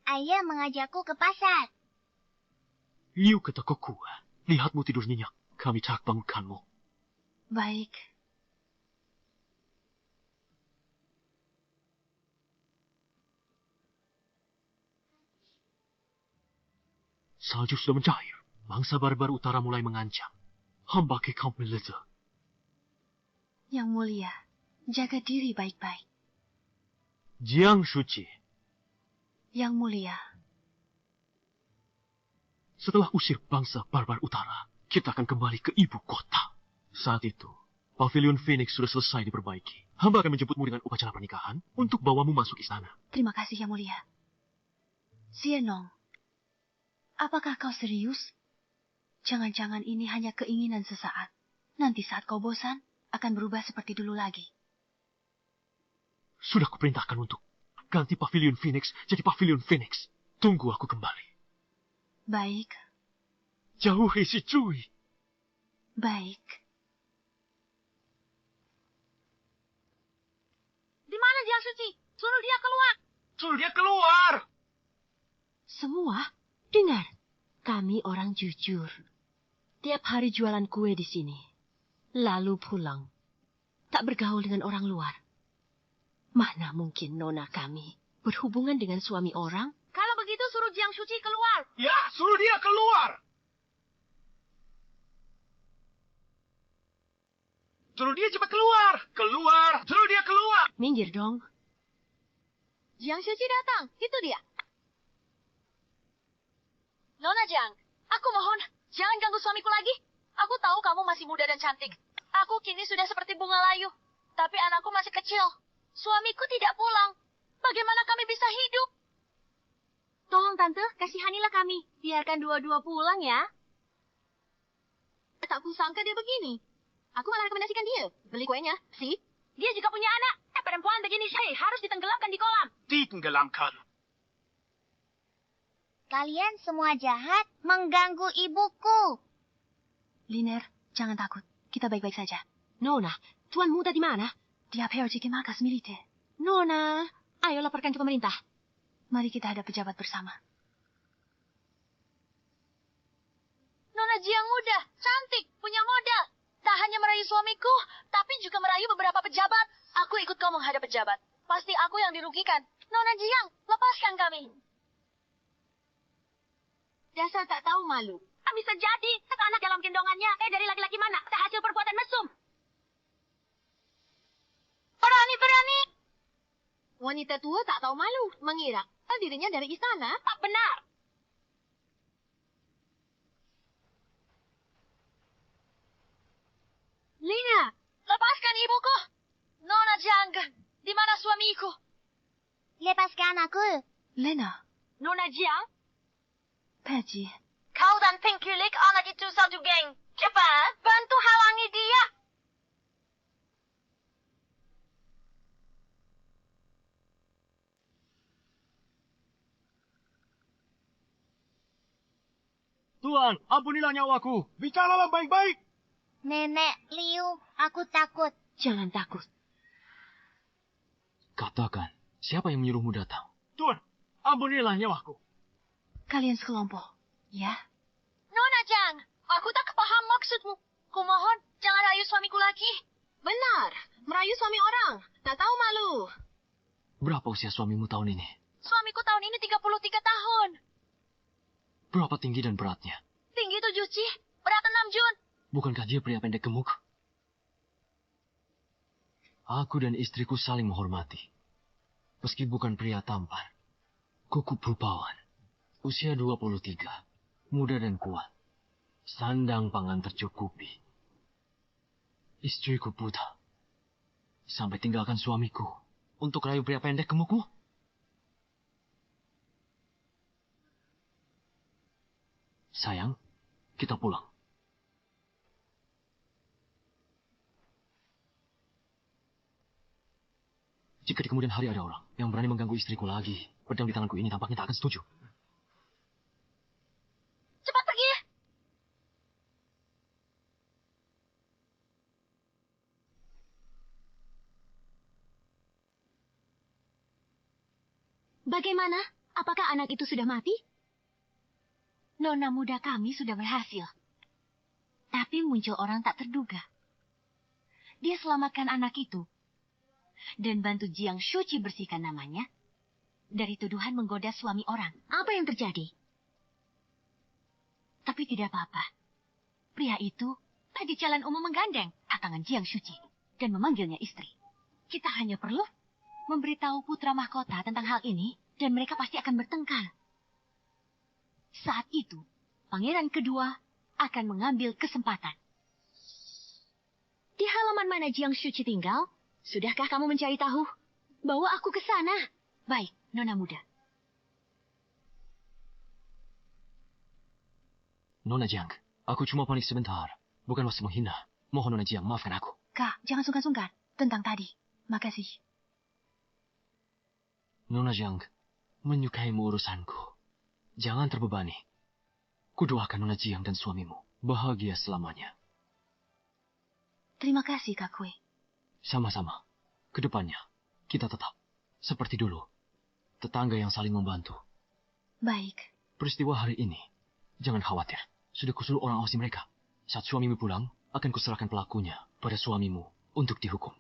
ayah mengajakku ke pasar. Liu ke tokoku. Lihatmu tidur nyenyak. Kami tak bangunkanmu. Baik. salju sudah mencair. Bangsa barbar utara mulai mengancam. Hamba ke kaum militer. Yang mulia, jaga diri baik-baik. Jiang Shuqi, Yang mulia, setelah usir bangsa barbar utara, kita akan kembali ke ibu kota. Saat itu, Pavilion Phoenix sudah selesai diperbaiki. Hamba akan menjemputmu dengan upacara pernikahan untuk bawamu masuk istana. terima kasih Yang mulia. Xianong, apakah kau serius? Jangan-jangan ini hanya keinginan sesaat. Nanti saat kau bosan, akan berubah seperti dulu lagi. Sudah kuperintahkan untuk ganti Pavilion Phoenix jadi Pavilion Phoenix. Tunggu aku kembali. Baik, Jauhi si Cui. baik. Di mana Jiang Suci? Suruh dia keluar. Suruh dia keluar! Semua, dengar. Kami orang jujur. Tiap hari jualan kue di sini. Lalu pulang. Tak bergaul dengan orang luar. Mana mungkin nona kami berhubungan dengan suami orang? Kalau begitu suruh Jiang Suci keluar. Ya, suruh dia keluar! Suruh dia cepat keluar! Keluar! Suruh dia keluar! Minggir dong. Jiang Suci datang, itu dia. Nona Jiang, aku mohon, jangan ganggu suamiku lagi. Aku tahu kamu masih muda dan cantik. Aku kini sudah seperti bunga layu. Tapi anakku masih kecil. Suamiku tidak pulang. Bagaimana kami bisa hidup? Tolong tante, kasihanilah kami. Biarkan dua-dua pulang ya. Tak kusangka dia begini. Aku malah rekomendasikan dia. Beli kuenya, sih. Dia juga punya anak. Perempuan begini harus ditenggelamkan di kolam. Ditenggelamkan. Kalian semua jahat mengganggu ibuku. Liner, jangan takut. Kita baik-baik saja. Nona, tuan muda di mana? Dia pergi ke markas militer. Nona, ayo laporkan ke pemerintah. Mari kita hadap pejabat bersama. Nona Jiang muda, cantik, punya modal. Tak hanya merayu suamiku, tapi juga merayu beberapa pejabat. Aku ikut kau menghadap pejabat. Pasti aku yang dirugikan. Nona Jiang, lepaskan kami. Dasar tak tahu malu. Bisa jadi, satu anak dalam gendongannya. Dari laki-laki mana? Tak hasil perbuatan mesum. Berani-berani. Wanita tua tak tahu malu. Mengira dirinya dari istana. Tak benar. Lina, lepaskan ibuku. Nona Jiang, di mana suamiku? Lepaskan aku. Lena, Nona Jiang, pergi. Kau dan Pengkilik anak itu satu geng. Cepat, bantu halangi dia. Tuan, ampunilah nyawaku. Bicaralah baik-baik! Nenek Liu, aku takut. jangan takut. Katakan, siapa yang menyuruhmu datang? Tuan, ampunilah nyawaku. Kalian sekelompok, ya? Nona Jiang, aku tak paham maksudmu. Kumohon, jangan rayu suamiku lagi. Benar, merayu suami orang. Tak tahu malu. Berapa usia suamimu tahun ini? Suamiku tahun ini 33 tahun. Berapa tinggi dan beratnya? Tinggi 7 Ci, berat 6 Jun. Bukankah dia pria pendek gemuk? Aku dan istriku saling menghormati. Meski bukan pria tampan, kukup rupawan. Usia 23, muda dan kuat. Sandang pangan tercukupi. Istriku buta. Sampai tinggalkan suamiku untuk rayu pria pendek gemukmu. Sayang, kita pulang. Jika di kemudian hari ada orang yang berani mengganggu istriku lagi, pedang di tanganku ini tampaknya tak akan setuju. Cepat pergi. Bagaimana? Apakah anak itu sudah mati? Nona muda kami sudah berhasil. Tapi muncul orang tak terduga. Dia selamatkan anak itu. Dan bantu Jiang Shuqi bersihkan namanya dari tuduhan menggoda suami orang. Apa yang terjadi? Tapi tidak apa-apa. Pria itu tadi jalan umum menggandeng tangan Jiang Shuqi dan memanggilnya istri. Kita hanya perlu memberitahu putra mahkota tentang hal ini dan mereka pasti akan bertengkar. Saat itu, pangeran kedua akan mengambil kesempatan. Di halaman mana Jiang Shuqi tinggal? Sudahkah kamu mencari tahu? Bawa aku ke sana. Baik, Nona muda. Nona Jiang, aku cuma panik sebentar. Bukan maksud menghina. Mohon Nona Jiang, maafkan aku. Kak, jangan sungkan-sungkan tentang tadi. Makasih. Nona Jiang, menyukaimu urusanku. Jangan terbebani. Kudoakan Nona Jiang dan suamimu bahagia selamanya. Terima kasih, Kak Kue. Sama-sama. Kedepannya, kita tetap seperti dulu. Tetangga yang saling membantu. Baik. Peristiwa hari ini, jangan khawatir. Sudah kusuruh orang awasi mereka. Saat suamimu pulang, akan kuserahkan pelakunya pada suamimu untuk dihukum.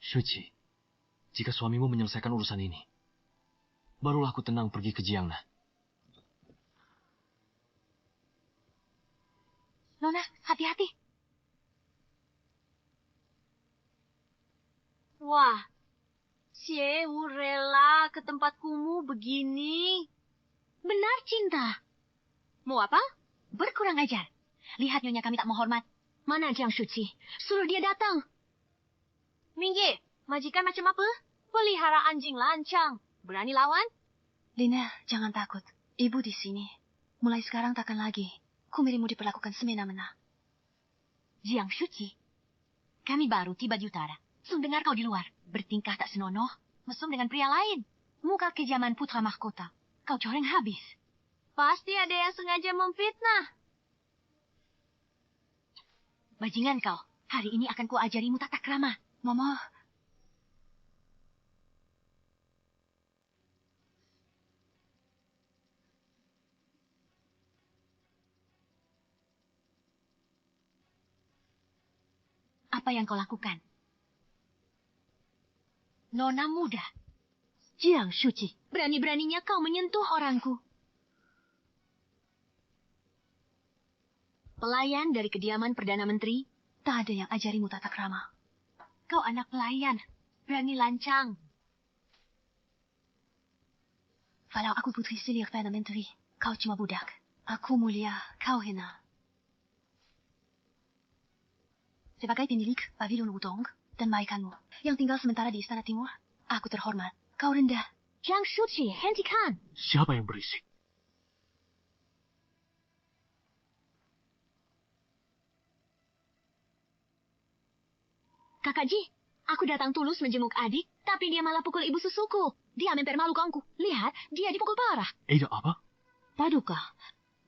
Shuqi, jika suamimu menyelesaikan urusan ini, barulah aku tenang pergi ke Jiangnan. Nona, hati-hati. Wah, Xiewu rela ke tempat kumuh begini. Benar, Cinta. Mau apa? Berkurang ajar. Lihat nyonya kami tak menghormat. Mana Jiang Shuqi? Suruh dia datang. Minggi, majikan macam apa? Pelihara anjing lancang. Berani lawan? Lina, jangan takut. Ibu di sini. Mulai sekarang takkan lagi. Kumirimu diperlakukan semena-mena. Jiang Shuqi, kami baru tiba di utara. Sung dengar kau di luar. Bertingkah tak senonoh. Mesum dengan pria lain. Muka kejaman putra mahkota. Kau coreng habis. Pasti ada yang sengaja memfitnah. Bajingan kau. Hari ini akan kuajarimu tata krama. Mama. Apa yang kau lakukan? Nona muda. Jiang Shuqi, berani-beraninya kau menyentuh orangku. Pelayan dari kediaman Perdana Menteri, tak ada yang ajarimu tata krama. Kau anak pelayan, berani lancang. Walau aku putri selir Perdana Menteri, kau cuma budak. Aku mulia, kau hina. Sebagai pemilik pavilion Wutong dan maikanmu yang tinggal sementara di Istana Timur, aku terhormat. Kau rendah. Jiang Shuqi, hentikan. Siapa yang berisik? Kakak Ji, aku datang tulus menjenguk adik, tapi dia malah pukul ibu susuku. Dia mempermalukanku. Lihat, dia dipukul parah. Ada apa? Paduka,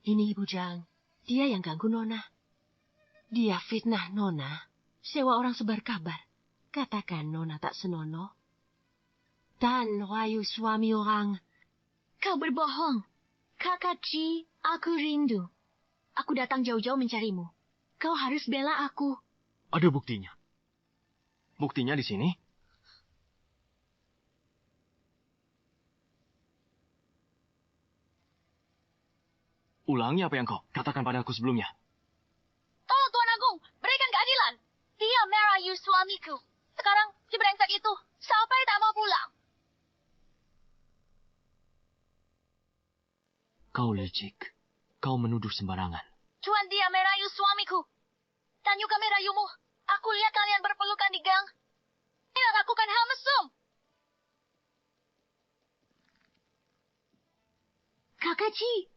ini Ibu Jiang. Dia yang ganggu Nona. Dia fitnah Nona. Sewa orang sebar kabar. Katakan Nona tak senonoh. Dan rayu suami orang. Kau berbohong. Kakak Ji, aku rindu. Aku datang jauh-jauh mencarimu. Kau harus bela aku. Ada buktinya. Buktinya di sini. Ulangi apa yang kau katakan padaku sebelumnya. Tolong Tuan Agung, berikan keadilan. Dia merayu suamiku. Sekarang si brengsek itu sampai tak mau pulang. Kau licik. Kau menuduh sembarangan. Tuan dia merayu suamiku. Dan juga merayumu. Aku lihat kalian berpelukan di gang. Dia lakukan hal mesum. Kakak Ji.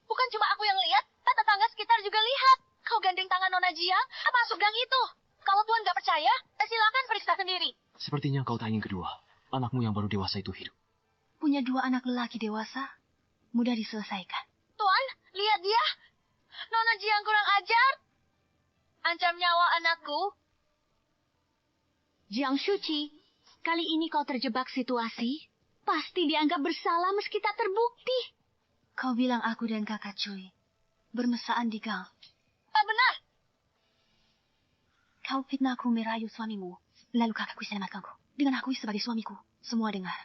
Bukan cuma aku yang lihat, tetangga sekitar juga lihat. Kau gandeng tangan Nona Jiang, masuk gang itu. Kalau Tuan gak percaya, silakan periksa sendiri. Sepertinya kau tak ingin kedua. Anakmu yang baru dewasa itu hidup. Punya 2 anak lelaki dewasa, mudah diselesaikan. Tuan, lihat dia. Nona Jiang kurang ajar. Ancam nyawa anakku. Jiang Shuqi, kali ini kau terjebak situasi, pasti dianggap bersalah meski tak terbukti. Kau bilang aku dan kakak Cui bermesraan di gang. Tak benar. Kau fitnah aku merayu suamimu, lalu kakakku selamatkanku dengan aku sebagai suamiku. Semua dengar.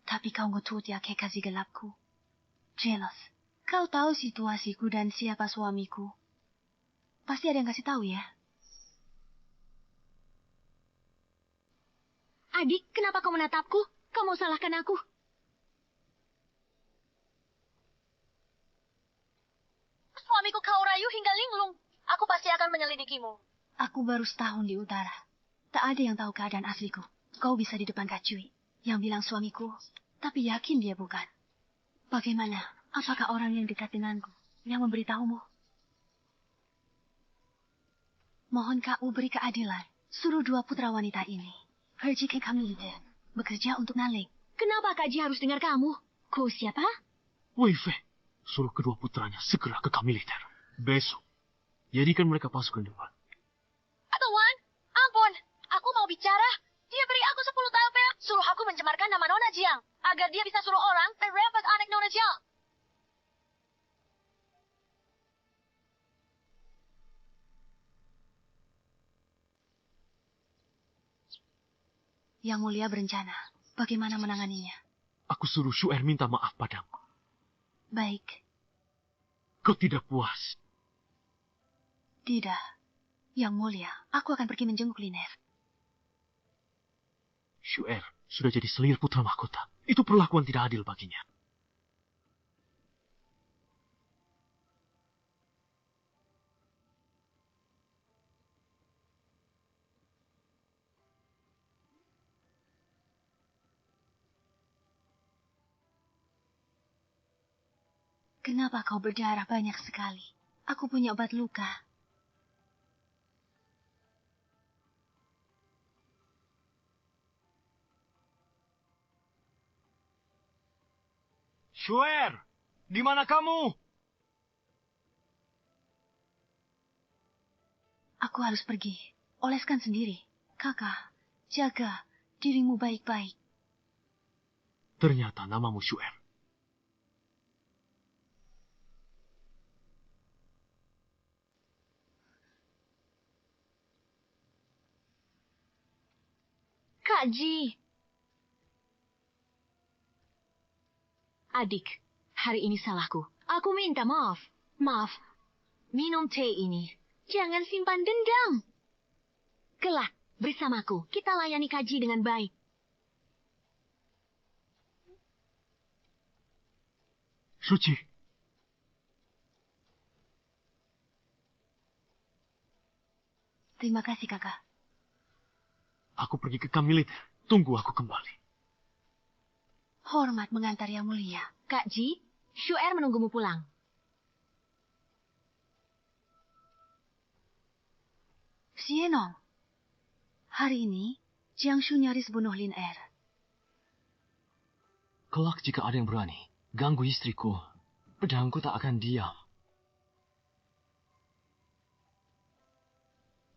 Tapi kau ngetut ya kekasih gelapku. Jealous. Kau tahu situasiku dan siapa suamiku. Pasti ada yang kasih tahu ya. Adik, kenapa kau menatapku? Kau mau salahkan aku? Suamiku kau rayu hingga linglung. Aku pasti akan menyelidikimu. Aku baru setahun di utara. Tak ada yang tahu keadaan asliku. Kau bisa di depan Kak Cui yang bilang suamiku, tapi yakin dia bukan. Bagaimana? Apakah orang yang dekat denganku yang memberitahumu? Mohon kau beri keadilan. Suruh dua putra wanita ini pergi ke Kamilite, bekerja untuk Naling. Kenapa Kak Ji harus dengar kamu? Kau siapa? Wei Fei, suruh kedua putranya segera ke militer. Besok, jadikan mereka pasukan depan. Tuan, ampun. Aku mau bicara. Dia beri aku 10 tael perak. Suruh aku mencemarkan nama Nona Jiang. Agar dia bisa suruh orang merempas anak Nona Jiang. Yang mulia berencana. Bagaimana menanganinya? Aku suruh Shu'er minta maaf padamu. Baik. Kau tidak puas? Tidak. Yang mulia, aku akan pergi menjenguk Liner. Shu'er sudah jadi selir putra mahkota. Itu perlakuan tidak adil baginya. Kenapa kau berdarah banyak sekali? Aku punya obat luka. Shu'er, di mana kamu? Aku harus pergi. Oleskan sendiri. Kakak, jaga dirimu baik-baik. Ternyata namamu Shu'er. Kak Ji. Adik, hari ini salahku. Aku minta maaf. Maaf. Minum teh ini. Jangan simpan dendam. Kelak, bersamaku, kita layani Kak Ji dengan baik. Suci, Terima kasih, kakak. aku pergi ke militer. Tunggu aku kembali. Hormat mengantar yang mulia. Kak Ji, Shu'er menunggumu pulang. Sienong, hari ini Jiangshu nyaris bunuh Lin Er. Kelak jika ada yang berani ganggu istriku, pedangku tak akan diam.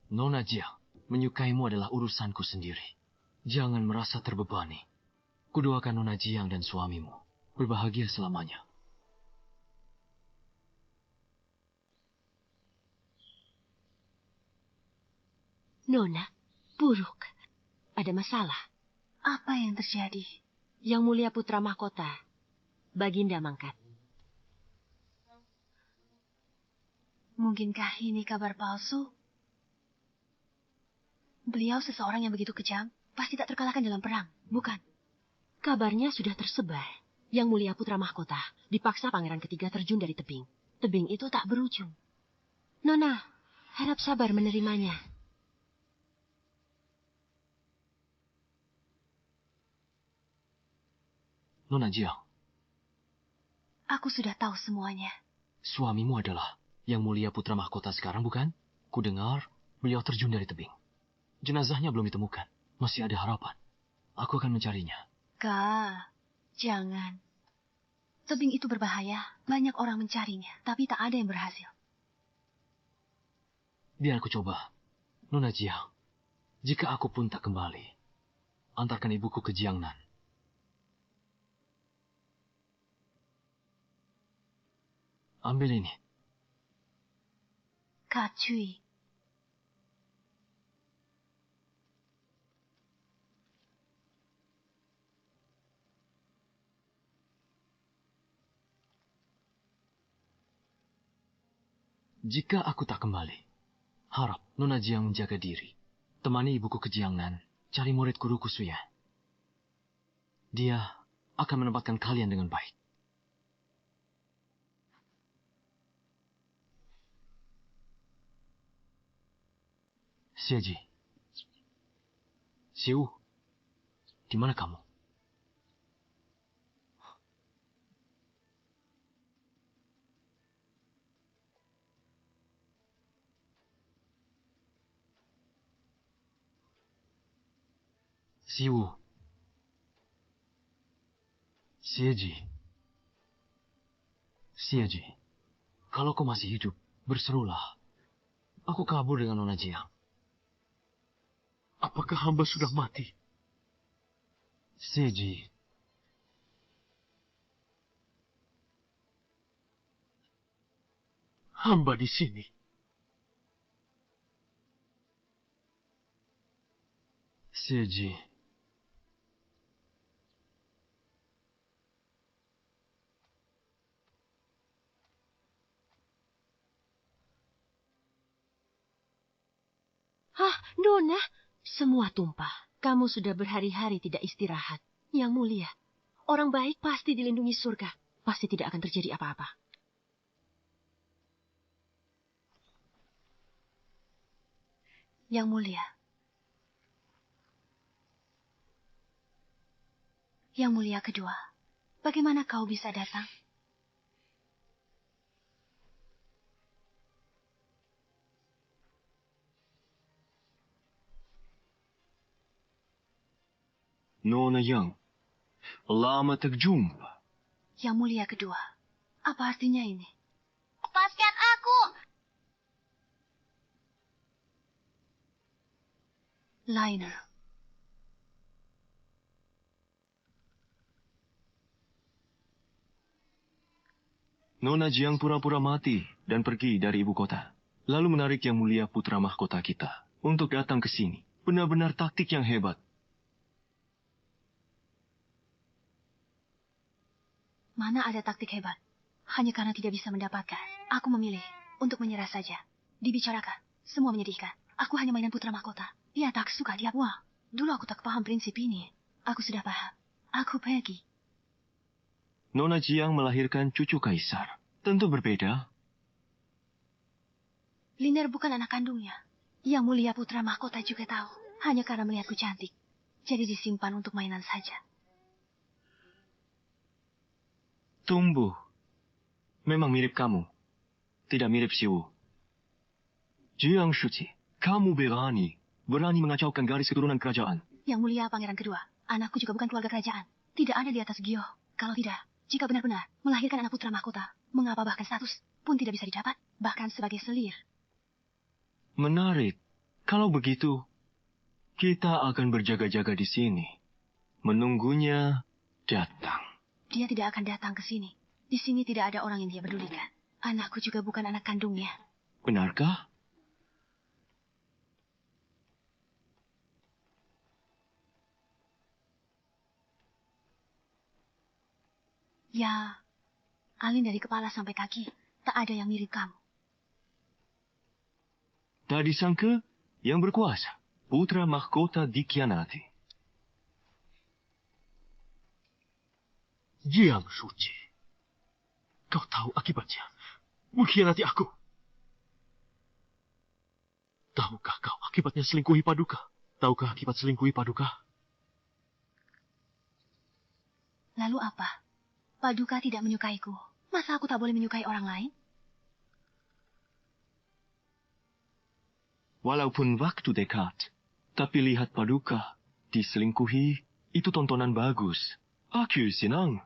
Nona Jiang, menyukaimu adalah urusanku sendiri. Jangan merasa terbebani. Kudoakan Nona Jiang dan suamimu berbahagia selamanya. Nona, buruk. Ada masalah. Apa yang terjadi? Yang mulia putra mahkota, Baginda mangkat. Mungkinkah ini kabar palsu? Beliau seseorang yang begitu kejam, pasti tak terkalahkan dalam perang, bukan? Kabarnya sudah tersebar. Yang mulia putra mahkota dipaksa pangeran ketiga terjun dari tebing. Tebing itu tak berujung. Nona, harap sabar menerimanya. Nona Jiang, Aku sudah tahu semuanya. suamimu adalah yang mulia putra mahkota sekarang, bukan? Kudengar beliau terjun dari tebing. Jenazahnya belum ditemukan. Masih ada harapan. Aku akan mencarinya. Kak, jangan. Tebing itu berbahaya. Banyak orang mencarinya, tapi tak ada yang berhasil. Biar aku coba. Nona Jiang, jika aku pun tak kembali, antarkan ibuku ke Jiangnan. Ambil ini. Kak Cui, Jika aku tak kembali, harap Nona Jiang menjaga diri. Temani ibuku ke Jiangnan, cari murid guruku Suyan. Dia akan menempatkan kalian dengan baik. Xieji, Xiu, di mana kamu? Xiu, Xieji, Xieji, kalau kau masih hidup, berserulah. Aku kabur dengan Nona Jiang. Apakah hamba sudah mati? Xieji, Hamba di sini. Xieji. Hah, Nona? Semua tumpah. Kamu sudah berhari-hari tidak istirahat. Yang mulia, orang baik pasti dilindungi surga. Pasti tidak akan terjadi apa-apa. Yang mulia. Yang mulia kedua, bagaimana kau bisa datang? Nona Yang, lama tak jumpa. Yang mulia kedua, apa artinya ini? Lepaskan aku! Liner. Nona Jiang pura-pura mati dan pergi dari ibu kota. Lalu menarik Yang Mulia putra mahkota kita untuk datang ke sini. Benar-benar taktik yang hebat. Mana ada taktik hebat? Hanya karena tidak bisa mendapatkan. Aku memilih untuk menyerah saja. Dibicarakan, semua menyedihkan. Aku hanya mainan putra mahkota. Dia tak suka, dia buang. Dulu aku tak paham prinsip ini. Aku sudah paham. Aku pergi. Nona Jiang melahirkan cucu kaisar. Tentu berbeda. Liner bukan anak kandungnya. Yang mulia putra mahkota juga tahu. Hanya karena melihatku cantik. Jadi disimpan untuk mainan saja. Tumbuh. Memang mirip kamu. Tidak mirip Xiu. Jiang Shuqi, kamu berani. Berani mengacaukan garis keturunan kerajaan. Yang mulia pangeran kedua. Anakku juga bukan keluarga kerajaan. Tidak ada di atas Gyo. Kalau tidak, jika benar-benar melahirkan anak putra mahkota, mengapa bahkan status pun tidak bisa didapat, bahkan sebagai selir? Menarik. Kalau begitu, kita akan berjaga-jaga di sini. Menunggunya datang. Dia tidak akan datang ke sini. Di sini tidak ada orang yang dia pedulikan. Anakku juga bukan anak kandungnya. Benarkah? Ya, Alin dari kepala sampai kaki, tak ada yang mirip kamu. Tak disangka yang berkuasa. Putra mahkota dikhianati. Jiang Shuqi. Kau tahu akibatnya. Mengkhianati aku. Tahukah kau akibatnya selingkuhi Paduka? Tahukah akibat selingkuhi Paduka? Lalu apa? Paduka tidak menyukaiku. Masa aku tak boleh menyukai orang lain? Walaupun waktu dekat, tapi lihat Paduka diselingkuhi, itu tontonan bagus. Aku senang.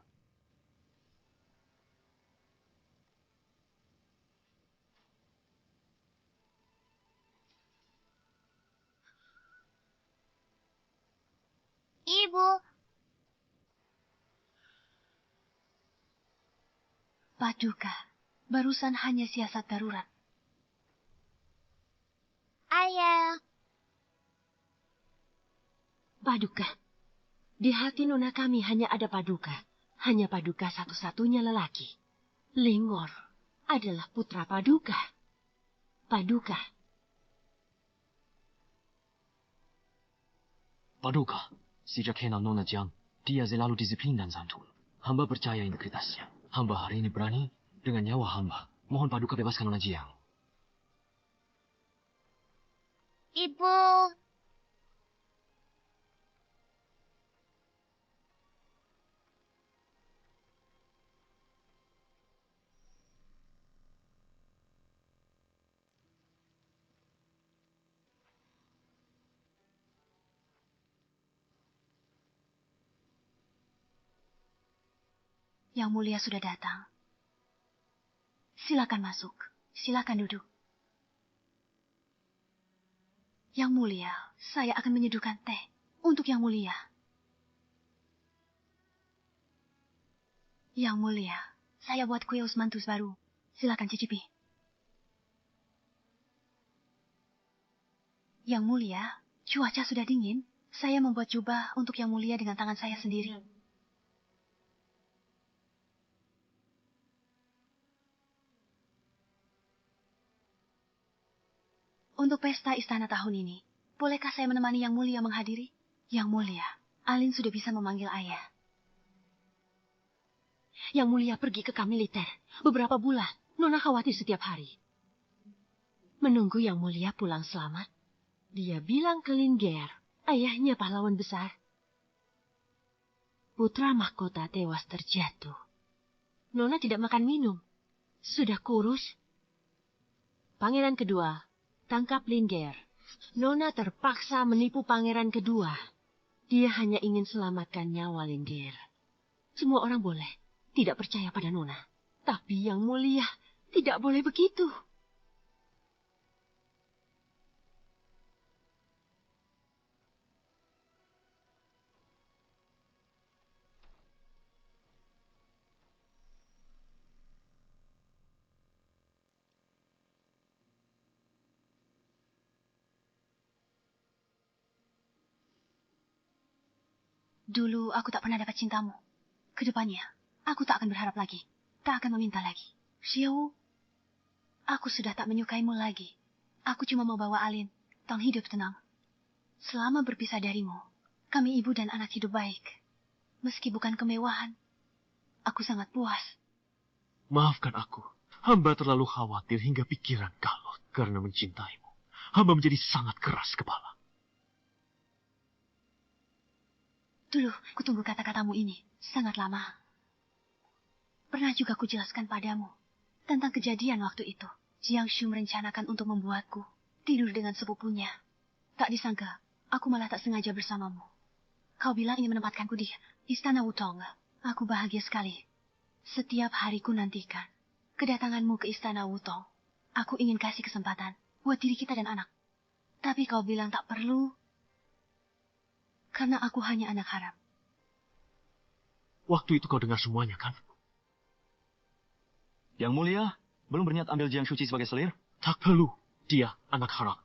Ibu, Paduka, barusan hanya siasat darurat. ayah. Paduka. Di hati Nona kami hanya ada Paduka. Hanya Paduka satu-satunya lelaki. Lingor adalah putra Paduka. Paduka. Paduka, sejak kenal Nona Jiang, dia selalu disiplin dan santun. Hamba percaya integritasnya. Hamba hari ini berani dengan nyawa hamba. Mohon Paduka bebaskan Nona Jiang. Ibu. Yang Mulia sudah datang. Silakan masuk. Silakan duduk. Yang Mulia, saya akan menyeduhkan teh untuk Yang Mulia. Yang Mulia, saya buat kue osmanthus baru. Silakan cicipi. Yang Mulia, cuaca sudah dingin. Saya membuat jubah untuk Yang Mulia dengan tangan saya sendiri. Untuk pesta istana tahun ini, bolehkah saya menemani Yang Mulia menghadiri? Yang Mulia, Alin sudah bisa memanggil ayah. Yang Mulia pergi ke kamp militer beberapa bulan. Nona khawatir setiap hari. Menunggu Yang Mulia pulang selamat, dia bilang ke Linger, ayahnya pahlawan besar. Putra mahkota tewas terjatuh. Nona tidak makan minum. Sudah kurus. Pangeran kedua tangkap Linger. Nona terpaksa menipu pangeran kedua. Dia hanya ingin selamatkan nyawa Linger. Semua orang boleh tidak percaya pada Nona. Tapi Yang Mulia tidak boleh begitu. Dulu aku tak pernah dapat cintamu. Kedepannya, aku tak akan berharap lagi. Tak akan meminta lagi. Xiao, aku sudah tak menyukaimu lagi. Aku cuma mau bawa Alin. Tong hidup tenang. Selama berpisah darimu, kami ibu dan anak hidup baik. Meski bukan kemewahan, aku sangat puas. Maafkan aku. Hamba terlalu khawatir hingga pikiran kalut karena mencintaimu. Hamba menjadi sangat keras kepala. Dulu, kutunggu kata-katamu ini sangat lama. Pernah juga kujelaskan padamu tentang kejadian waktu itu. Jiang Shu merencanakan untuk membuatku tidur dengan sepupunya. Tak disangka, aku malah tak sengaja bersamamu. Kau bilang ingin menempatkanku di Istana Wutong. Aku bahagia sekali. Setiap hariku nantikan kedatanganmu ke Istana Wutong. Aku ingin kasih kesempatan buat diri kita dan anak. Tapi kau bilang tak perlu. Karena aku hanya anak haram. Waktu itu kau dengar semuanya, kan? Yang Mulia, belum berniat ambil Jiang Suci sebagai selir? Tak perlu. Dia anak haram.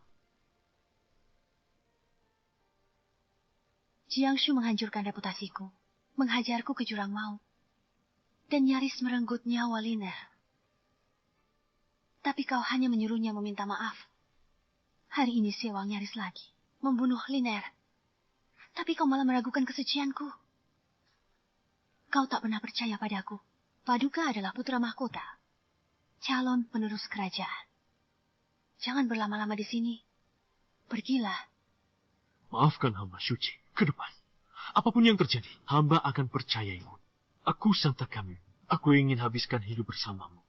Jiang Shu menghancurkan reputasiku, menghajarku ke jurang maut, dan nyaris merenggut nyawa Liner. Tapi kau hanya menyuruhnya meminta maaf. Hari ini Sewang nyaris lagi membunuh Liner. Tapi kau malah meragukan kesucianku. Kau tak pernah percaya padaku. Paduka adalah putra mahkota, calon penerus kerajaan. Jangan berlama-lama di sini. Pergilah. Maafkan hamba, Suci. Ke depan. Apapun yang terjadi, hamba akan percayaimu. Aku santak kami. Aku ingin habiskan hidup bersamamu.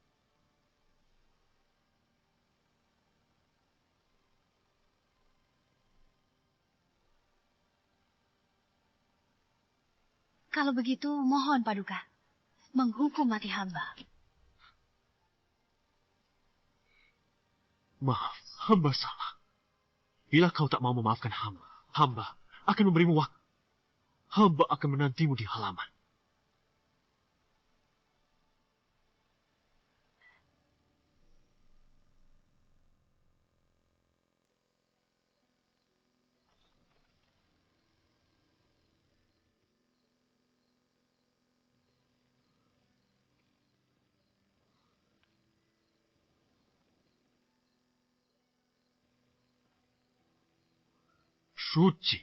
Kalau begitu, mohon Paduka, menghukum mati hamba. Maaf, hamba salah. Bila kau tak mau memaafkan hamba, hamba akan memberimu waktu. Hamba akan menantimu di halaman. suci.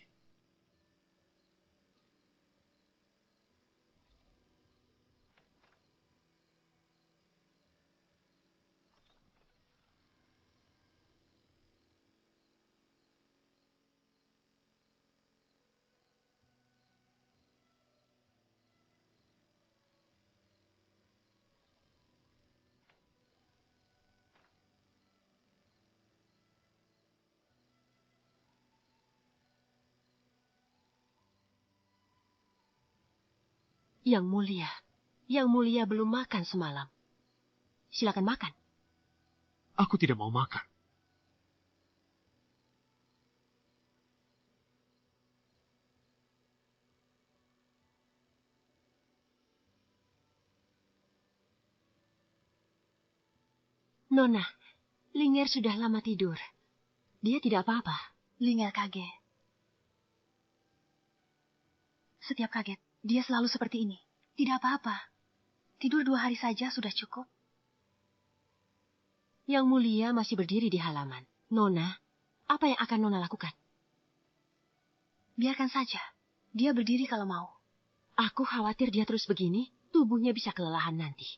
Yang mulia belum makan semalam. Silakan makan. Aku tidak mau makan. Nona, Linger sudah lama tidur. Dia tidak apa-apa. Linger kaget. Setiap kaget, dia selalu seperti ini. Tidak apa-apa. Tidur 2 hari saja sudah cukup. Yang mulia masih berdiri di halaman. Nona, apa yang akan Nona lakukan? Biarkan saja. Dia berdiri kalau mau. Aku khawatir dia terus begini, tubuhnya bisa kelelahan nanti.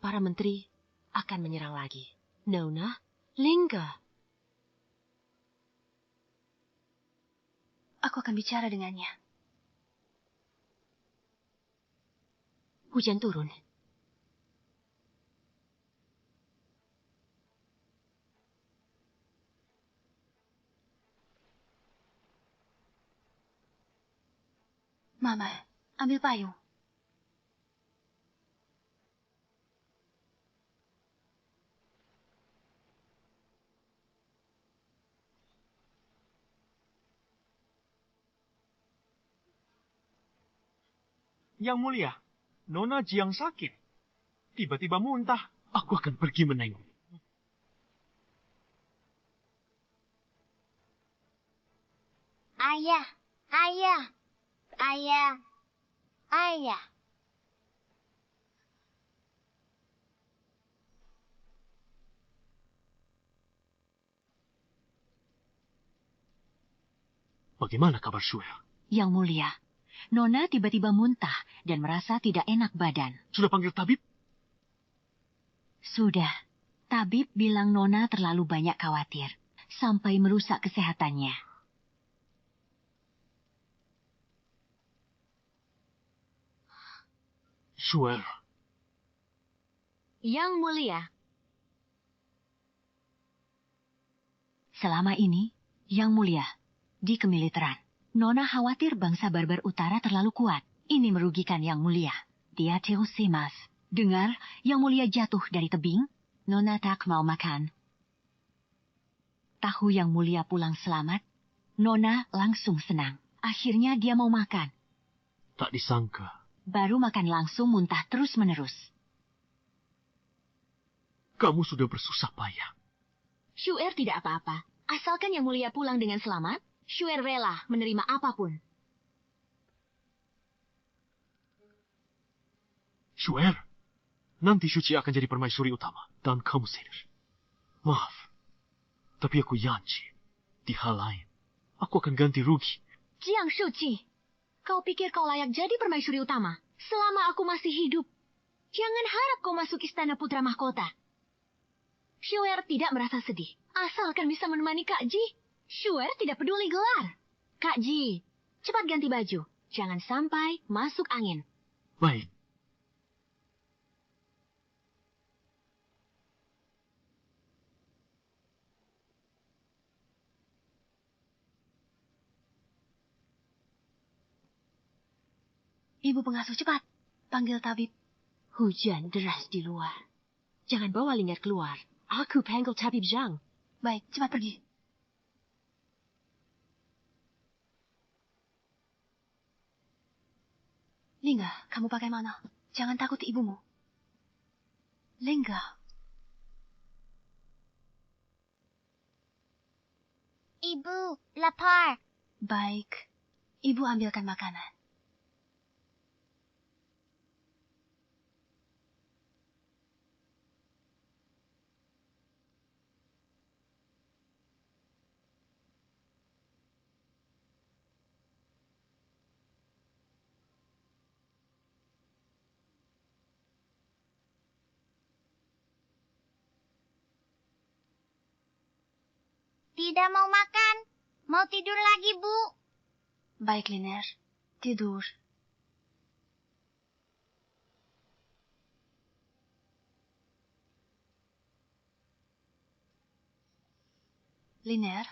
Para menteri akan menyerang lagi. Nona, Linger. Aku akan bicara dengannya. Hujan turun. Mama, ambil payung. Yang mulia, Nona Jiang sakit. Tiba-tiba muntah. Aku akan pergi menengok. Ayah, ayah, ayah, ayah. Bagaimana kabar Shuer? Yang mulia, Nona tiba-tiba muntah dan merasa tidak enak badan. Sudah panggil tabib? Sudah. Tabib bilang Nona terlalu banyak khawatir. Sampai merusak kesehatannya. Shuer. Yang mulia. Selama ini, Yang mulia, di kemiliteran, Nona khawatir bangsa barbar utara terlalu kuat. Ini merugikan Yang mulia. Dia cemas. Dengar Yang mulia jatuh dari tebing, Nona tak mau makan. Tahu Yang mulia pulang selamat, Nona langsung senang. Akhirnya dia mau makan. Tak disangka. Baru makan langsung muntah terus-menerus. Kamu sudah bersusah payah. Shuer tidak apa-apa. Asalkan Yang mulia pulang dengan selamat, Shuer rela menerima apapun. Shuer, nanti Suci akan jadi permaisuri utama. Dan kamu sadar. Maaf, tapi aku janji. Di hal lain, aku akan ganti rugi. Jiang Shuci, kau pikir kau layak jadi permaisuri utama selama aku masih hidup? Jangan harap kau masuk istana putra mahkota. Shuer tidak merasa sedih, asalkan bisa menemani Kak Ji. Shuer tidak peduli gelar. Kak Ji, cepat ganti baju. Jangan sampai masuk angin. Baik. Ibu pengasuh cepat, panggil tabib. Hujan deras di luar. Jangan bawa Linger keluar. Aku panggil tabib Zhang. Baik, cepat pergi. Lingga, kamu pakai mana? Jangan takut ibumu. Lingga. Ibu, lapar. Baik, ibu ambilkan makanan. tidak mau makan. Mau tidur lagi, Bu. Baik, Liner. Tidur. Liner.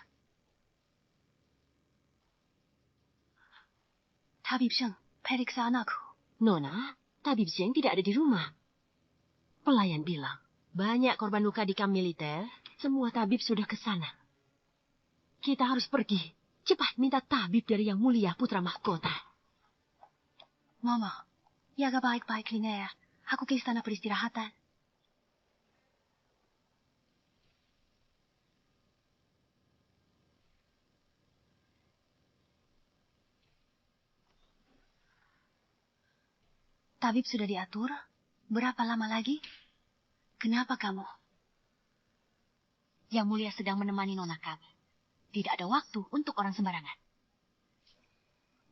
Tabib Sheng, periksa anakku. Nona, Tabib Zheng tidak ada di rumah. Pelayan bilang, banyak korban luka di kamp militer. Semua tabib sudah ke sana. Kita harus pergi. Cepat minta tabib dari Yang Mulia Putra Mahkota. Mama, jaga baik-baik, Liner. Aku ke istana peristirahatan. Tabib sudah diatur. Berapa lama lagi? Kenapa kamu? Yang Mulia sedang menemani nona kami. Tidak ada waktu untuk orang sembarangan.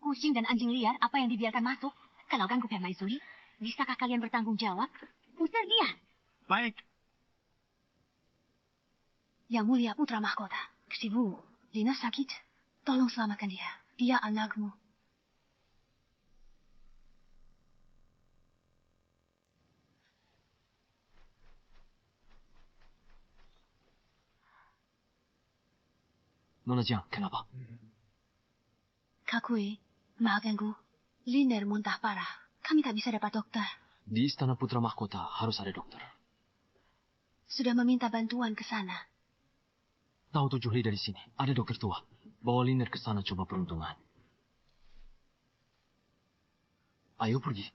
Kucing dan anjing liar apa yang dibiarkan masuk? Kalau ganggu permaisuri, bisakah kalian bertanggung jawab? Usir dia. Baik. Yang Mulia Putra Mahkota. Ksibu, Lina sakit. Tolong selamatkan dia. Dia anakmu. Nona Jiang, kenapa? Kakui, maaf ganggu. Liner muntah parah. Kami tak bisa dapat dokter. Di Istana Putra Mahkota harus ada dokter. Sudah meminta bantuan ke sana. Tahu 7 li dari sini, ada dokter tua. Bawa Liner ke sana coba peruntungan. Ayo pergi.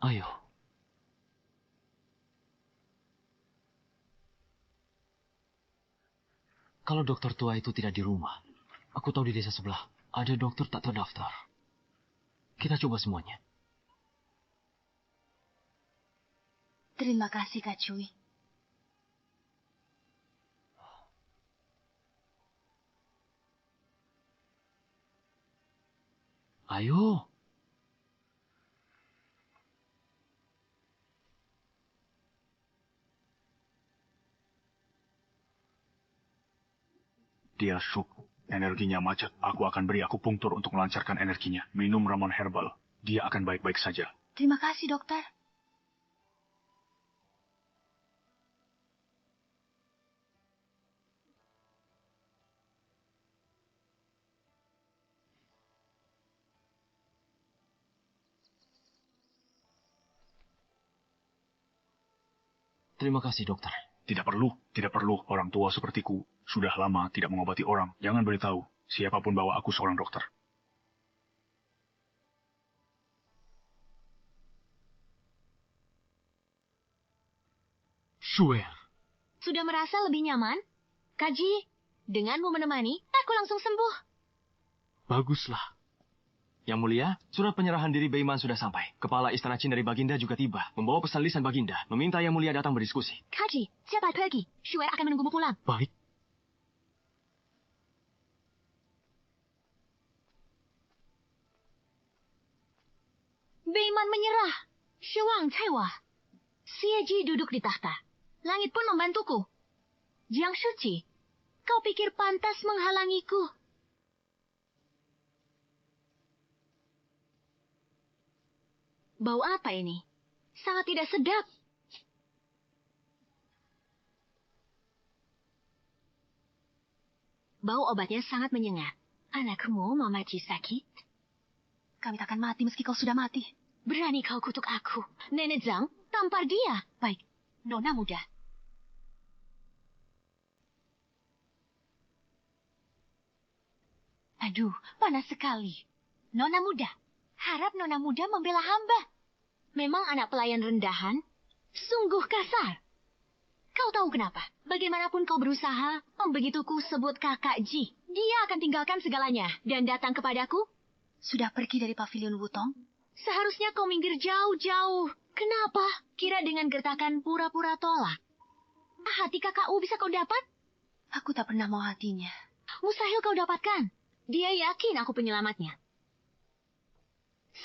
Ayo. Kalau dokter tua itu tidak di rumah, aku tahu di desa sebelah ada dokter tak terdaftar. Kita coba semuanya. Terima kasih, Kak Cui. Ayo. Dia shock. Energinya macet. Aku akan beri akupunktur untuk melancarkan energinya. Minum ramuan herbal. Dia akan baik-baik saja. Terima kasih, dokter. Terima kasih, dokter. Tidak perlu. Tidak perlu. Orang tua sepertiku sudah lama tidak mengobati orang. Jangan beritahu. Siapapun bawa aku seorang dokter. Shuer. Sudah merasa lebih nyaman? Kaji, denganmu menemani, aku langsung sembuh. Baguslah. Yang Mulia, surat penyerahan diri Beiman sudah sampai. Kepala Istana Qin dari Baginda juga tiba. Membawa pesan lisan Baginda. Meminta Yang Mulia datang berdiskusi. Kaji, cepat pergi. Shuer akan menunggumu pulang. Baik. Beiman menyerah. Shuang Caiwa. Xie duduk di tahta. Langit pun membantuku. Jiang Shuqi, kau pikir pantas menghalangiku? Bau apa ini? Sangat tidak sedap. Bau obatnya sangat menyengat. Anakmu, Mamaci sakit? Kami takkan mati meski kau sudah mati. Berani kau kutuk aku. Nenek Zhang, tampar dia. Baik, Nona muda. Aduh, panas sekali. Nona muda, harap Nona muda membela hamba. Memang anak pelayan rendahan, sungguh kasar. Kau tahu kenapa? Bagaimanapun kau berusaha, begitu ku sebut kakak Ji, dia akan tinggalkan segalanya dan datang kepadaku. Sudah pergi dari pavilion Wutong? Seharusnya kau minggir jauh-jauh. Kenapa? Kira dengan gertakan pura-pura tolak. Hati kakakku bisa kau dapat? Aku tak pernah mau hatinya. Mustahil kau dapatkan. Dia yakin aku penyelamatnya.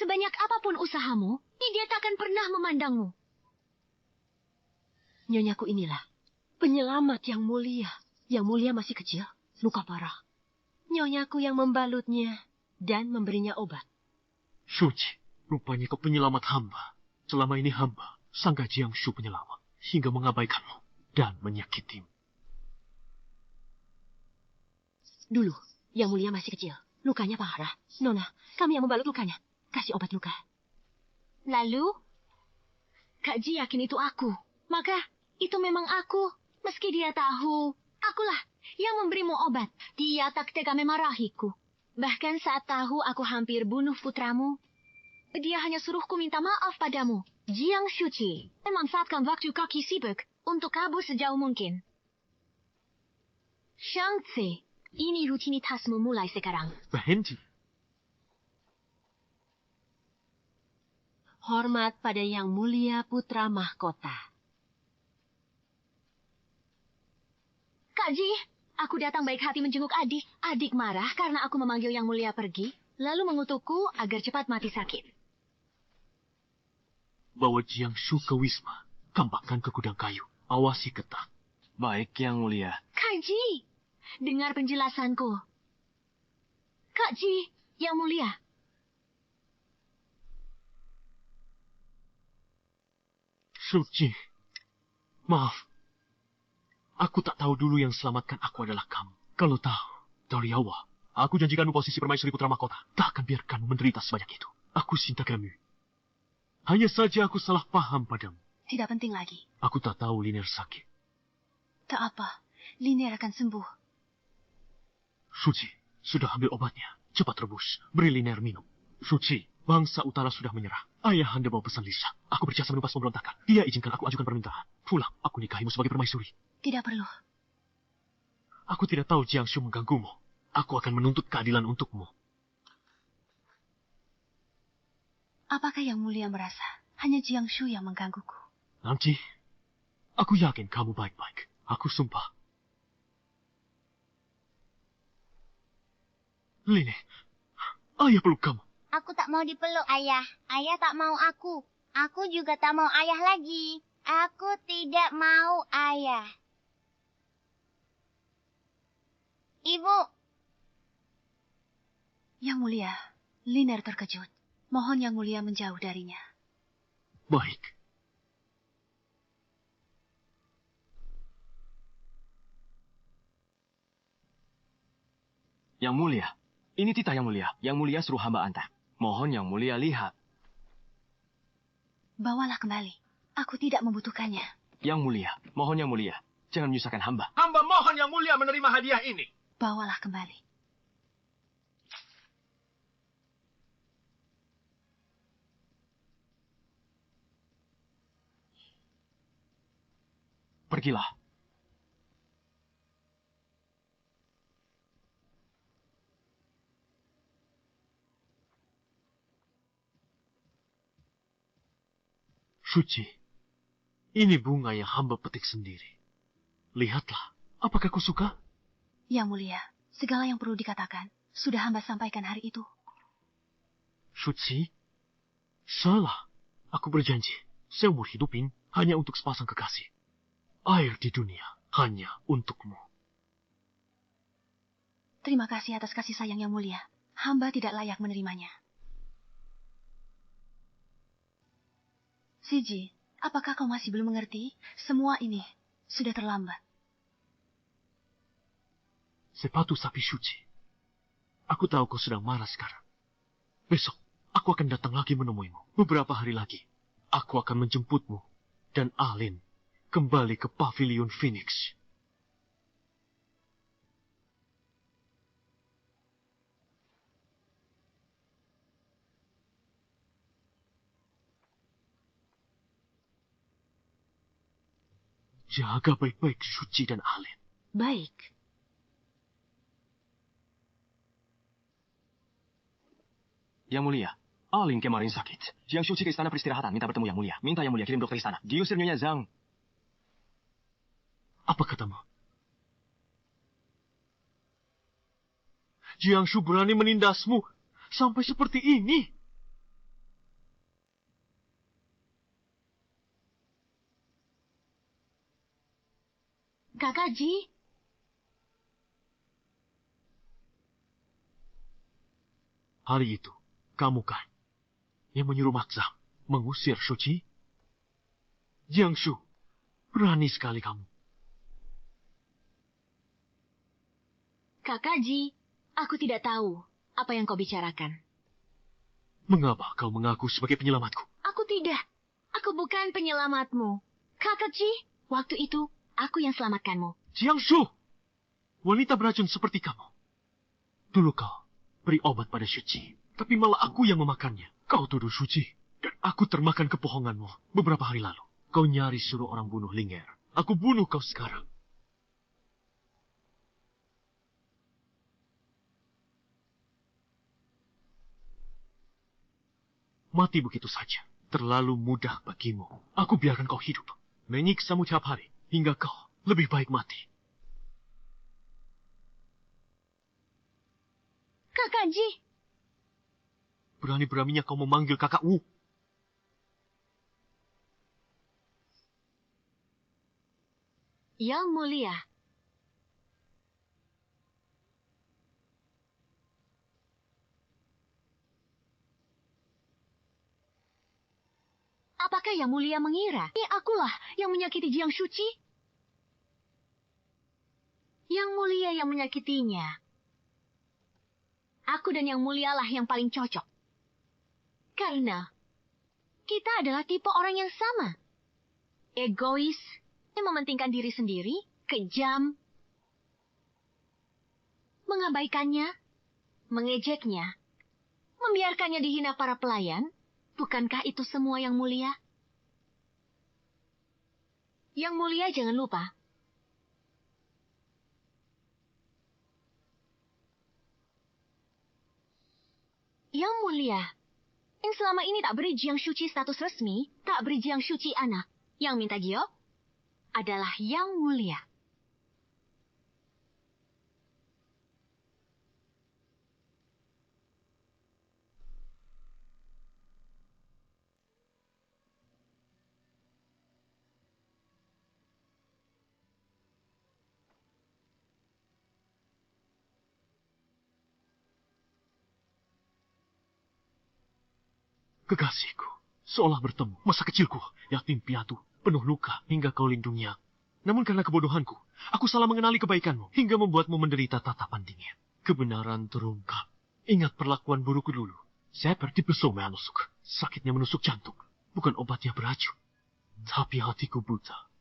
Sebanyak apapun usahamu, dia takkan pernah memandangmu. Nyonyaku inilah penyelamat yang mulia. Yang mulia masih kecil, luka parah. Nyonyaku yang membalutnya dan memberinya obat. Shuji, rupanya kau penyelamat hamba. Selama ini hamba sangka Jiangshu penyelamat, hingga mengabaikanmu dan menyakitimu. Dulu, yang mulia masih kecil, lukanya parah. Nona, kami yang membalut lukanya. Kasih obat luka. Lalu, Kak Ji yakin itu aku. Maka, itu memang aku. Meski dia tahu, akulah yang memberimu obat. Dia tak tega memarahiku. Bahkan saat tahu aku hampir bunuh putramu, dia hanya suruhku minta maaf padamu. Jiang Shuqi, memanfaatkan waktu kaki sibuk untuk kabur sejauh mungkin. Shangzi, ini rutinitasmu mulai sekarang. Bahenji, Hormat pada yang mulia putra mahkota. Kak Ji, aku datang baik hati menjenguk adik. Adik marah karena aku memanggil yang mulia pergi, lalu mengutukku agar cepat mati sakit. bawa Jiangshu ke Wisma. Kambakkan ke gudang kayu. Awasi ketat. Baik, Yang Mulia. Kak Ji, dengar penjelasanku. Kak Ji, yang mulia. Shuji, maaf. Aku tak tahu dulu yang selamatkan aku adalah kamu. Kalau tahu, dari awal, aku janjikanmu posisi permaisuri putra mahkota. Tak akan biarkanmu menderita sebanyak itu. Aku cinta kamu. Hanya saja aku salah paham padamu. Tidak penting lagi. Aku tak tahu Liner sakit. Tak apa, Liner akan sembuh. Shuji, sudah ambil obatnya. Cepat rebus. Beri Liner minum. Shuji, bangsa utara sudah menyerah. Ayah Anda bawa pesan Lisa. Aku berjasa menumpas pemberontakan. Dia izinkan aku ajukan permintaan. Pulang, aku nikahimu sebagai permaisuri. Tidak perlu. Aku tidak tahu Jiangshu mengganggumu. Aku akan menuntut keadilan untukmu. Apakah yang mulia merasa hanya Jiangshu yang menggangguku? Namji, aku yakin kamu baik-baik. Aku sumpah. Lini, ayah peluk kamu. Aku tak mau dipeluk, Ayah. Ayah tak mau aku. Aku juga tak mau Ayah lagi. Aku tidak mau Ayah. Ibu. Yang mulia, Liner terkejut. Mohon yang mulia menjauh darinya. Baik. Yang Mulia, ini titah Yang Mulia. Yang Mulia suruh hamba antar. Mohon Yang Mulia lihat. Bawalah kembali. Aku tidak membutuhkannya. Yang Mulia, mohon Yang Mulia. Jangan menyusahkan hamba. Hamba mohon Yang Mulia menerima hadiah ini. Bawalah kembali. Pergilah. Shuji, ini bunga yang hamba petik sendiri. Lihatlah, apakah kau suka? Yang mulia, segala yang perlu dikatakan sudah hamba sampaikan hari itu. Shuji, salah. Aku berjanji, seumur hidupin hanya untuk sepasang kekasih. Air di dunia hanya untukmu. Terima kasih atas kasih sayang yang mulia. Hamba tidak layak menerimanya. Siji, apakah kau masih belum mengerti? Semua ini sudah terlambat. Sepatu sapi suci. Aku tahu kau sedang marah sekarang. Besok, aku akan datang lagi menemuimu. Beberapa hari lagi, aku akan menjemputmu dan Alin kembali ke Pavilion Phoenix. Jaga baik-baik Suci dan Alin. Baik. Yang Mulia, Alin kemarin sakit. Jiang Shuqi ke istana peristirahatan, minta bertemu Yang Mulia. Minta Yang Mulia kirim dokter istana. Diusir Nyonya Zhang. Apa katamu? Jiangshu berani menindasmu sampai seperti ini. Kakak Ji, hari itu, kamu kan yang menyuruh Maksa mengusir Shuchi? Jiangshu, berani sekali kamu. Kakak Ji, aku tidak tahu apa yang kau bicarakan. Mengapa kau mengaku sebagai penyelamatku? Aku tidak. Aku bukan penyelamatmu. Kakak Ji, waktu itu aku yang selamatkanmu. Jiangshu! Wanita beracun seperti kamu. Dulu kau beri obat pada Shuchi, tapi malah aku yang memakannya. Kau tuduh Shuchi, dan aku termakan kepohonganmu beberapa hari lalu. Kau nyaris suruh orang bunuh Linger. Aku bunuh kau sekarang. Mati begitu saja. Terlalu mudah bagimu. Aku biarkan kau hidup. Menyiksamu tiap hari. Hingga kau lebih baik mati. Kakak Ji, Berani-beraninya kau memanggil kakak Wu. Yang Mulia. Apakah Yang Mulia mengira akulah yang menyakiti Jiang Shuchi? Yang Mulia yang menyakitinya. Aku dan Yang Mulia lah yang paling cocok. Karena kita adalah tipe orang yang sama. Egois, yang mementingkan diri sendiri, kejam, mengabaikannya, mengejeknya, membiarkannya dihina para pelayan. Bukankah itu semua Yang Mulia? Yang Mulia jangan lupa, Yang Mulia, yang selama ini tak beri Jiang Shuchi status resmi, tak beri Jiang Shuchi anak, yang minta giok, adalah Yang Mulia. Kekasihku, seolah bertemu masa kecilku, yatim piatu, penuh luka, hingga kau lindunginya. Namun karena kebodohanku, aku salah mengenali kebaikanmu, hingga membuatmu menderita tatapan dingin. Kebenaran terungkap. Ingat perlakuan burukku dulu. Saya dipesona menusuk. Sakitnya menusuk jantung. Bukan obatnya beracun. Tapi hatiku buta.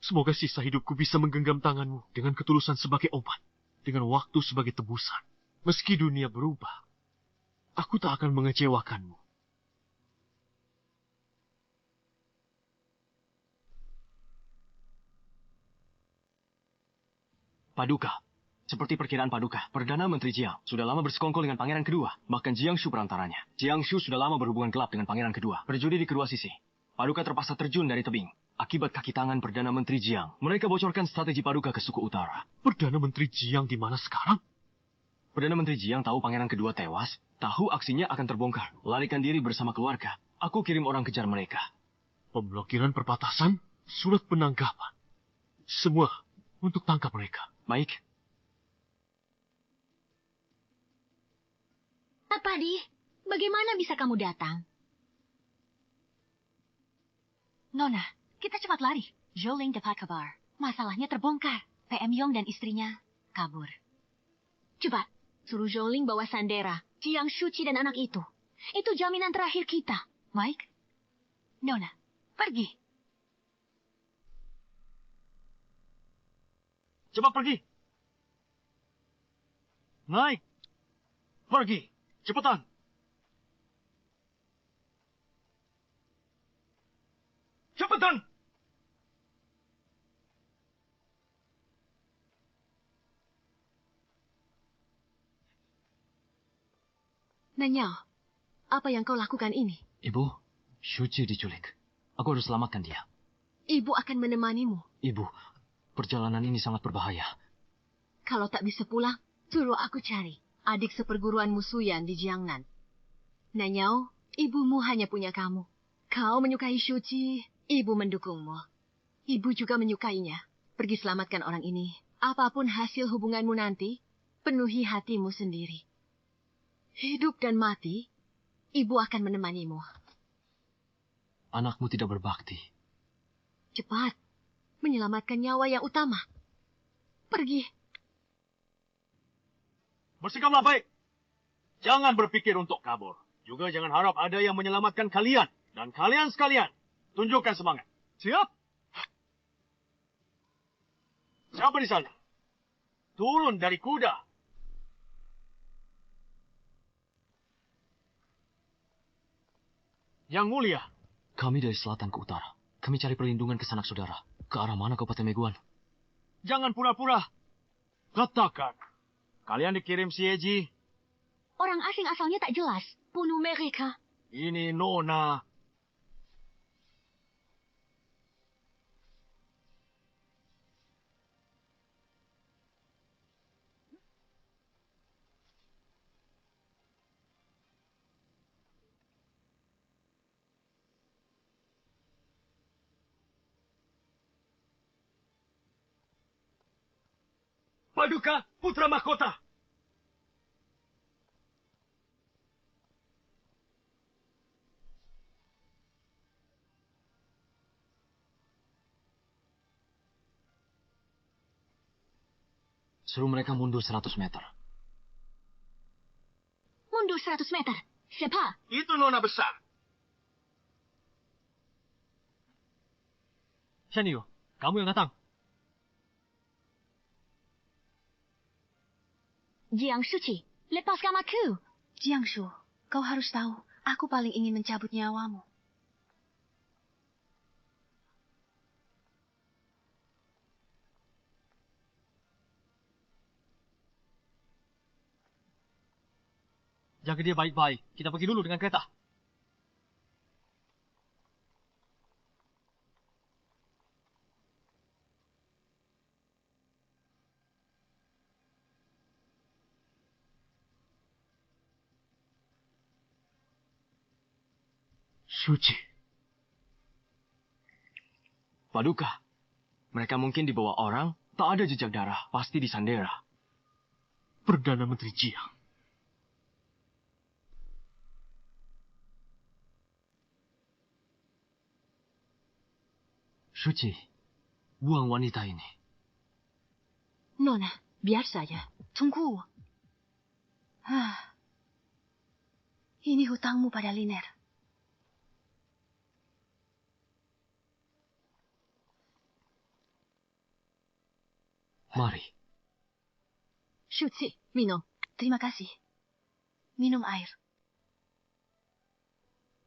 Semoga sisa hidupku bisa menggenggam tanganmu dengan ketulusan sebagai obat, dengan waktu sebagai tebusan. Meski dunia berubah, aku tak akan mengecewakanmu. Paduka. Seperti perkiraan Paduka, Perdana Menteri Jiang sudah lama bersekongkol dengan pangeran kedua, bahkan Jiangshu perantaranya. Jiangshu sudah lama berhubungan gelap dengan pangeran kedua, berjudi di kedua sisi. Paduka terpaksa terjun dari tebing. Akibat kaki tangan Perdana Menteri Jiang, mereka bocorkan strategi Paduka ke suku utara. Perdana Menteri Jiang di mana sekarang? Perdana Menteri Jiang tahu pangeran kedua tewas, tahu aksinya akan terbongkar. Larikan diri bersama keluarga. Aku kirim orang kejar mereka. Pemblokiran perbatasan, surat penangkapan. Semua untuk tangkap mereka. Baik. Padi, bagaimana bisa kamu datang? Nona, kita cepat lari. Zhou Ling dapat kabar. Masalahnya terbongkar. PM Yong dan istrinya kabur. Cepat, suruh Zhou Ling bawa Sandera, Jiang Shuchi dan anak itu. Itu jaminan terakhir kita. Mike? Nona, pergi. Cepat pergi. Naik. Pergi. Cepetan. Cepetan. Nanyao, apa yang kau lakukan ini? Ibu, Shuchi diculik. Aku harus selamatkan dia. Ibu akan menemanimu. Ibu, perjalanan ini sangat berbahaya. Kalau tak bisa pulang, suruh aku cari. adik seperguruan Musuyan di Jiangnan. Nanyao, ibumu hanya punya kamu. Kau menyukai Shuchi, ibu mendukungmu. Ibu juga menyukainya. Pergi selamatkan orang ini. Apapun hasil hubunganmu nanti, penuhi hatimu sendiri. Hidup dan mati, ibu akan menemanimu. Anakmu tidak berbakti. Cepat, menyelamatkan nyawa yang utama. Pergi. Bersikaplah baik. Jangan berpikir untuk kabur. Juga jangan harap ada yang menyelamatkan kalian. Dan kalian sekalian, tunjukkan semangat. Siap? Siapa di sana? Turun dari kuda. Yang mulia. Kami dari selatan ke utara. Kami cari perlindungan ke sanak saudara. Ke arah mana Kabupaten Meguan? Jangan pura-pura. Katakan. Kalian dikirim si Eji. Orang asing asalnya tak jelas. Bunuh mereka. Ini Nona. Paduka Putra Mahkota. Suruh mereka mundur 100 meter. Mundur 100 meter. Siapa? Itu Nona besar. Shanyo, kamu yang datang. Jiang Shuchi, lepaskan aku. Jiangshu, kau harus tahu, aku paling ingin mencabut nyawamu. Jaga dia baik-baik. Kita pergi dulu dengan kereta. Shuchi. Paduka. Mereka mungkin dibawa orang, tak ada jejak darah, pasti disandera. Perdana Menteri Jiang. Shuchi, buang wanita ini. Nona, biar saja. Tunggu. Ini hutangmu pada Liner. Mari. Shuchi, minum. Terima kasih. Minum air.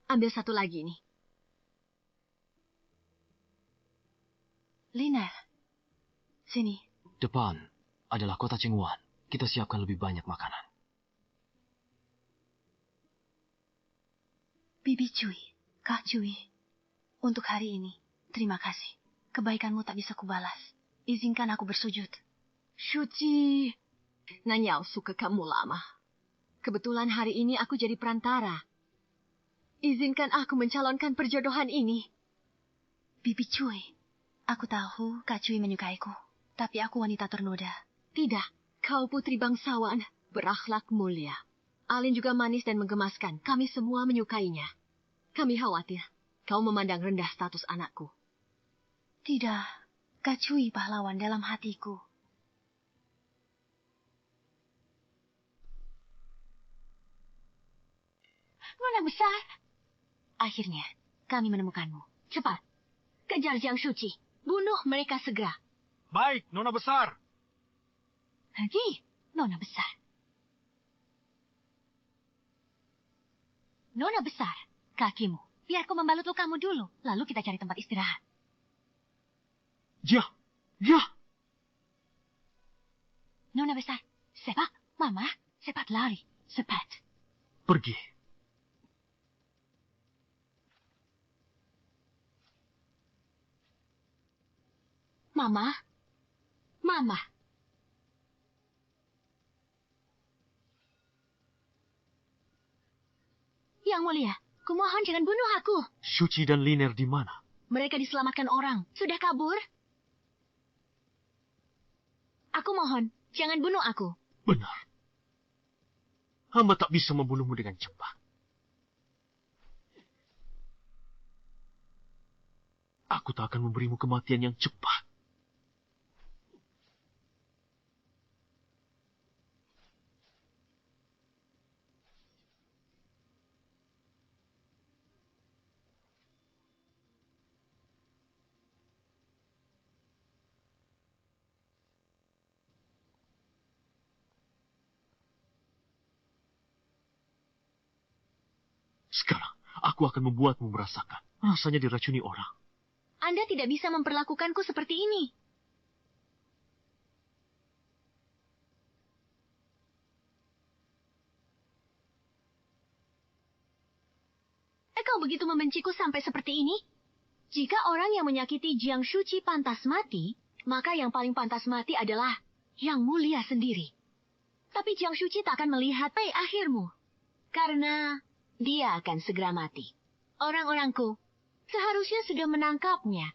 Ambil satu lagi nih. Liner. Sini. Depan adalah kota Chengguan. Kita siapkan lebih banyak makanan. Bibi Cui, Kak Cui. Untuk hari ini, terima kasih. Kebaikanmu tak bisa kubalas. Izinkan aku bersujud. Shuchi. Nanyao suka kamu lama. Kebetulan hari ini aku jadi perantara. Izinkan aku mencalonkan perjodohan ini. Bibi Cui, aku tahu Kak Cui menyukaiku. Tapi aku wanita ternoda. Tidak, kau putri bangsawan, berakhlak mulia. Alin juga manis dan menggemaskan. Kami semua menyukainya. Kami khawatir kau memandang rendah status anakku. Tidak, Kak Cui pahlawan dalam hatiku. Nona besar. Akhirnya, kami menemukanmu. Cepat, kejar Jiang Shuchi. Bunuh mereka segera. Baik, Nona besar. Lagi, Nona besar. Nona besar, kakimu. Biar aku membalut lukamu dulu. Lalu kita cari tempat istirahat. Ya, ya. Nona besar, cepat. Mama, cepat lari. Cepat. Pergi. Mama. Mama. Yang Mulia, kumohon jangan bunuh aku. Shuchi dan Liner di mana? Mereka diselamatkan orang. Sudah kabur? Aku mohon, jangan bunuh aku. Benar. Hamba tak bisa membunuhmu dengan cepat. Aku tak akan memberimu kematian yang cepat. Sekarang, aku akan membuatmu merasakan rasanya diracuni orang. Anda tidak bisa memperlakukanku seperti ini. Kau begitu membenciku sampai seperti ini? Jika orang yang menyakiti Jiang Shuchi pantas mati, maka yang paling pantas mati adalah Yang Mulia sendiri. Tapi Jiang Shuchi tak akan melihat akhirmu. Karena dia akan segera mati. Orang-orangku seharusnya sudah menangkapnya.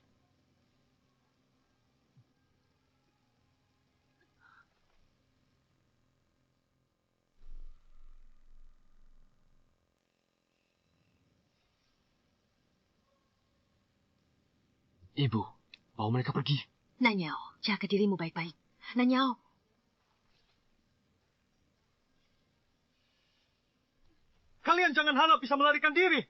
Ibu, bawa mereka pergi. Nanyao, jaga dirimu baik-baik. Nanyao. Kalian jangan harap bisa melarikan diri.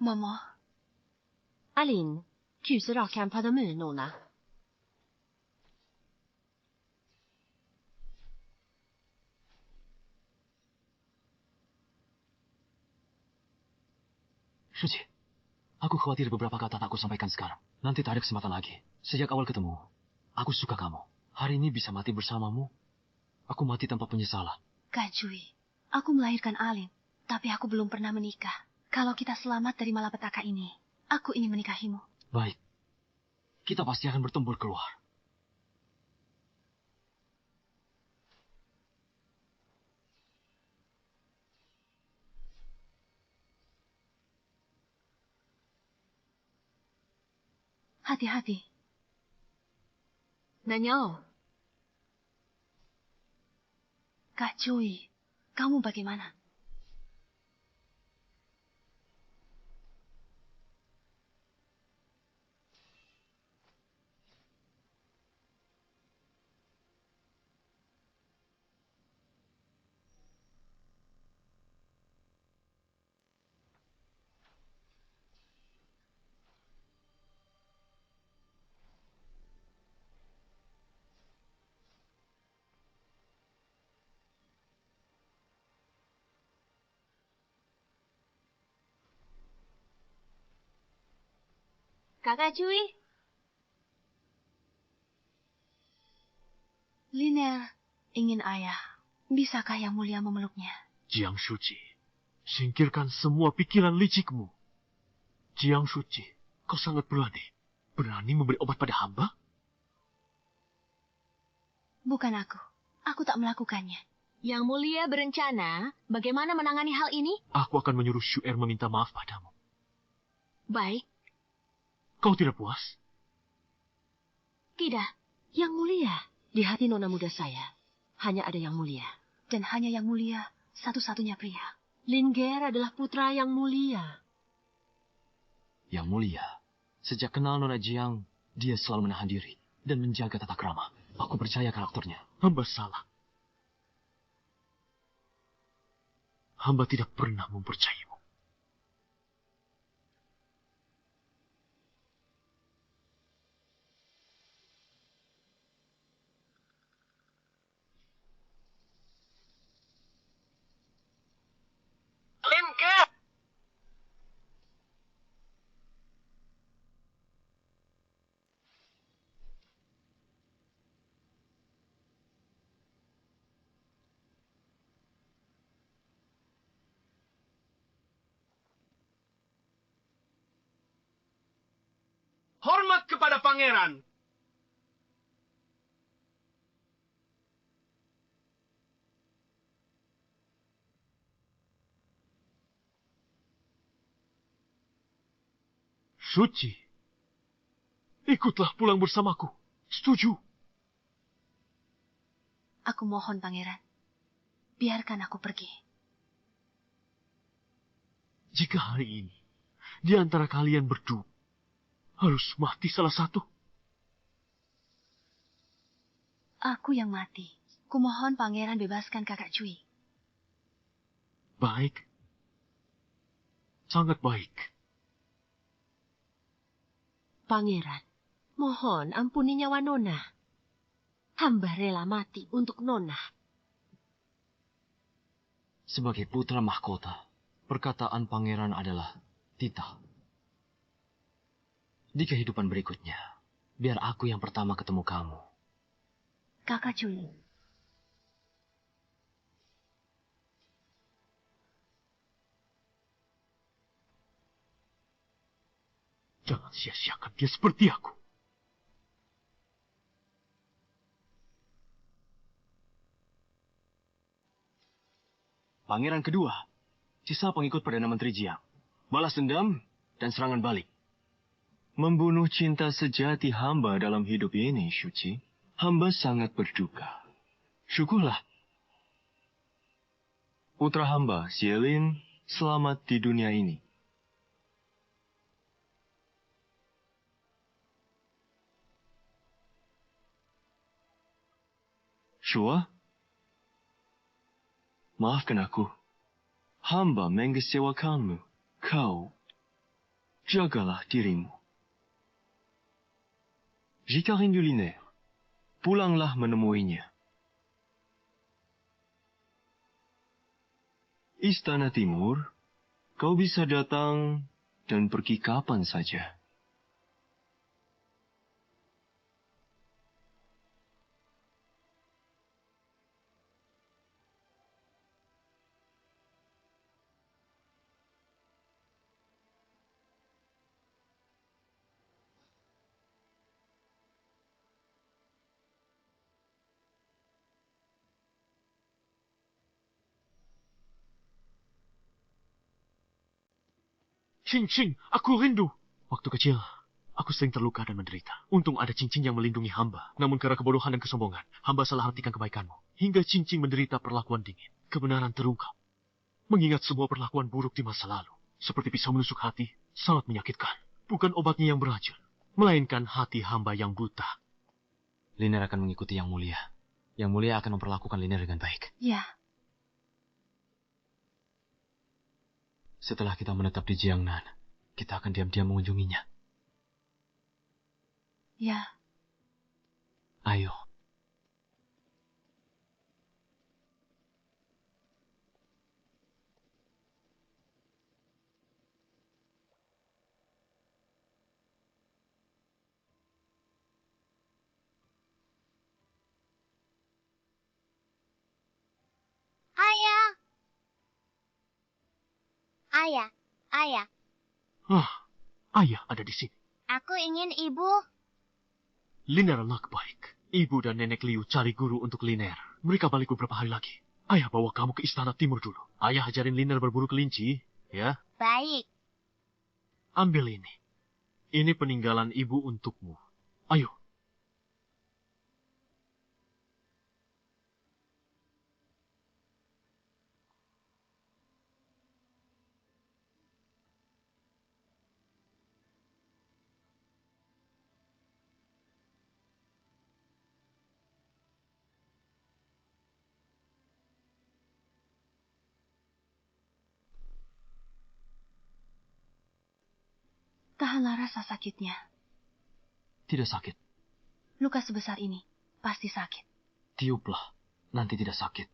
Momo. Alin, 巨石绕看他的门弄呢。Shuchi, aku khawatir beberapa kata tak aku sampaikan sekarang. Nanti tak ada kesempatan lagi. Sejak awal ketemu, aku suka kamu. Hari ini bisa mati bersamamu. Aku mati tanpa penyesalan. Kak Jui, aku melahirkan Alin, tapi aku belum pernah menikah. Kalau kita selamat dari malapetaka ini, aku ingin menikahimu. Baik. Kita pasti akan bertempur keluar. Hati-hati. Nanyao, Kak Jui, kamu bagaimana? Kakak Jui. Liner ingin ayah. Bisakah Yang Mulia memeluknya? Jiang Shuchi, singkirkan semua pikiran licikmu. Jiang Shuchi, kau sangat berani. Berani memberi obat pada hamba? Bukan aku. Aku tak melakukannya. Yang Mulia berencana bagaimana menangani hal ini? Aku akan menyuruh Shu'er meminta maaf padamu. Baik, Kau tidak puas? tidak. Yang Mulia, di hati nona muda saya, hanya ada Yang Mulia. Dan hanya Yang Mulia, satu-satunya pria. Linger adalah putra Yang Mulia. Yang Mulia, sejak kenal Nona Jiang, dia selalu menahan diri dan menjaga tata krama. Aku percaya karakternya. Hamba salah. Hamba tidak pernah mempercayaimu. Hormat kepada pangeran. Suci. Ikutlah pulang bersamaku. Setuju? Aku mohon, Pangeran. Biarkan aku pergi. Jika hari ini, di antara kalian berdua, harus mati salah satu. Aku yang mati. Kumohon Pangeran bebaskan kakak Cui. Baik. Sangat baik. Pangeran, mohon ampuni nyawa Nona. Hamba rela mati untuk Nona. Sebagai putra mahkota, perkataan pangeran adalah titah. Di kehidupan berikutnya, biar aku yang pertama ketemu kamu. Kakak Cui. Jangan sia-siakan dia seperti aku. Pangeran kedua, sisa pengikut Perdana Menteri Jiang. Balas dendam dan serangan balik. Membunuh cinta sejati hamba dalam hidup ini, Shuchi. Hamba sangat berduka. Syukurlah. Putra hamba, Xielin, selamat di dunia ini. Shua? Maafkan aku. Hamba mengecewakanmu. Kau, jagalah dirimu. Jika rindu Liner, pulanglah menemuinya. Istana Timur, kau bisa datang dan pergi kapan saja. Cincin, aku rindu. Waktu kecil, aku sering terluka dan menderita. Untung ada Cincin yang melindungi hamba. Namun karena kebodohan dan kesombongan, hamba salah artikan kebaikanmu. Hingga Cincin menderita perlakuan dingin. Kebenaran terungkap. Mengingat semua perlakuan buruk di masa lalu. Seperti pisau menusuk hati, sangat menyakitkan. Bukan obatnya yang beracun, melainkan hati hamba yang buta. Liner akan mengikuti Yang Mulia. Yang Mulia akan memperlakukan Liner dengan baik. Ya, Setelah kita menetap di Jiangnan, kita akan diam-diam mengunjunginya. ya. Ayo. Ayah. Ayah, ayah. Ayah ada di sini. Aku ingin ibu. Liner anak baik. Ibu dan nenek Liu cari guru untuk Liner. Mereka balik beberapa hari lagi. Ayah bawa kamu ke Istana Timur dulu. Ayah ajarin Liner berburu kelinci, ya. Baik. Ambil ini. Ini peninggalan ibu untukmu. Ayo. Tahanlah rasa sakitnya. Tidak sakit. Luka sebesar ini pasti sakit. Tiuplah. Nanti tidak sakit.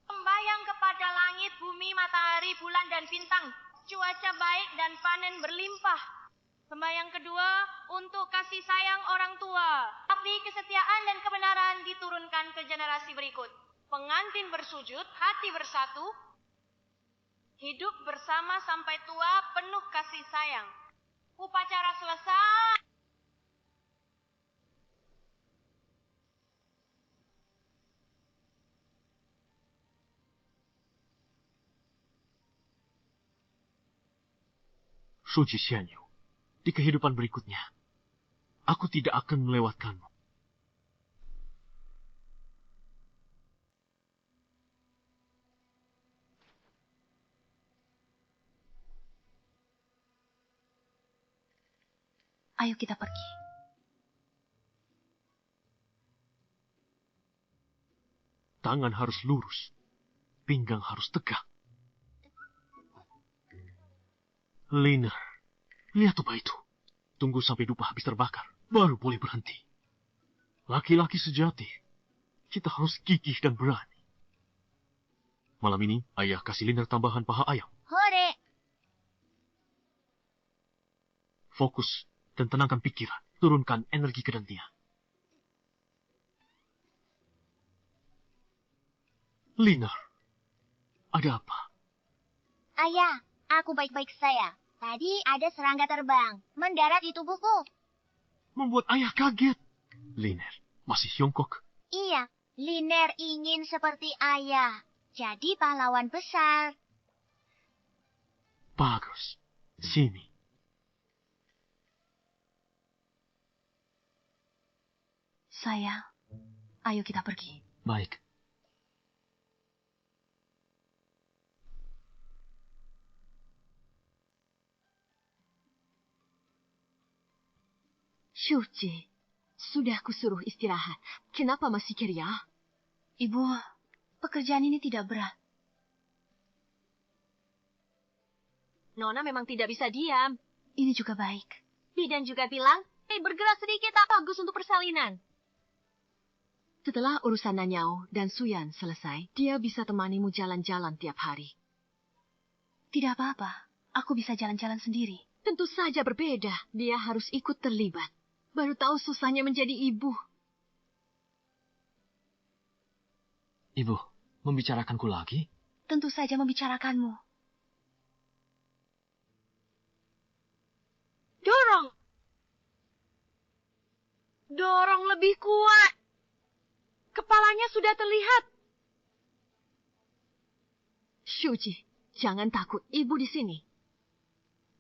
Sembayang kepada langit, bumi, matahari, bulan, dan bintang. Cuaca baik dan panen berlimpah. Sembahyang kedua untuk kasih sayang orang tua. Tapi kesetiaan dan kebenaran diturunkan ke generasi berikut. Pengantin bersujud, hati bersatu. Hidup bersama sampai tua penuh kasih sayang. Upacara selesai. Suci Xianyu, di kehidupan berikutnya, aku tidak akan melewatkanmu. Ayo kita pergi. Tangan harus lurus, pinggang harus tegak. Liner, lihat dupa itu. Tunggu sampai dupa habis terbakar, baru boleh berhenti. Laki-laki sejati, kita harus gigih dan berani. Malam ini, ayah kasih Liner tambahan paha ayam. Hore! Fokus dan tenangkan pikiran. Turunkan energi kedantian. Liner, ada apa? Ayah, aku baik-baik saja. Tadi ada serangga terbang, mendarat di tubuhku. Membuat ayah kaget. Liner, masih jongkok. Iya, Liner ingin seperti ayah. Jadi pahlawan besar. Bagus. Sini. Sayang, ayo kita pergi. Baik. Syuci, sudah kusuruh istirahat. Kenapa masih ceria? Ibu, pekerjaan ini tidak berat. Nona memang tidak bisa diam. Ini juga baik. Bidan juga bilang, bergerak sedikit bagus untuk persalinan. Setelah urusan Nanyao dan Suyan selesai, dia bisa temanimu jalan-jalan tiap hari. Tidak apa-apa, aku bisa jalan-jalan sendiri. Tentu saja berbeda, dia harus ikut terlibat. Baru tahu susahnya menjadi ibu. Ibu, membicarakanku lagi? Tentu saja membicarakanmu. Dorong! Dorong lebih kuat. Kepalanya sudah terlihat. Syuji, jangan takut. Ibu di sini.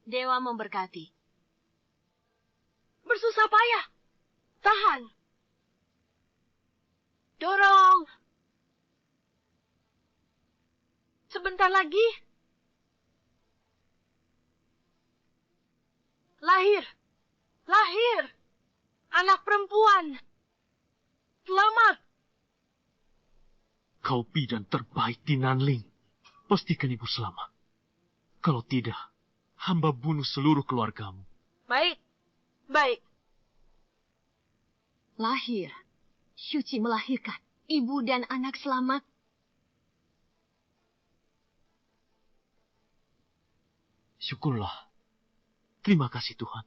Dewa memberkati. Bersusah payah. Tahan. Dorong. Sebentar lagi. Lahir. Lahir. Anak perempuan. Selamat. Kau bidan terbaik di Nanling. Pastikan ibu selamat. Kalau tidak, hamba bunuh seluruh keluargamu. Baik. Baik. Lahir. Syuci melahirkan. Ibu dan anak selamat. Syukurlah. Terima kasih Tuhan.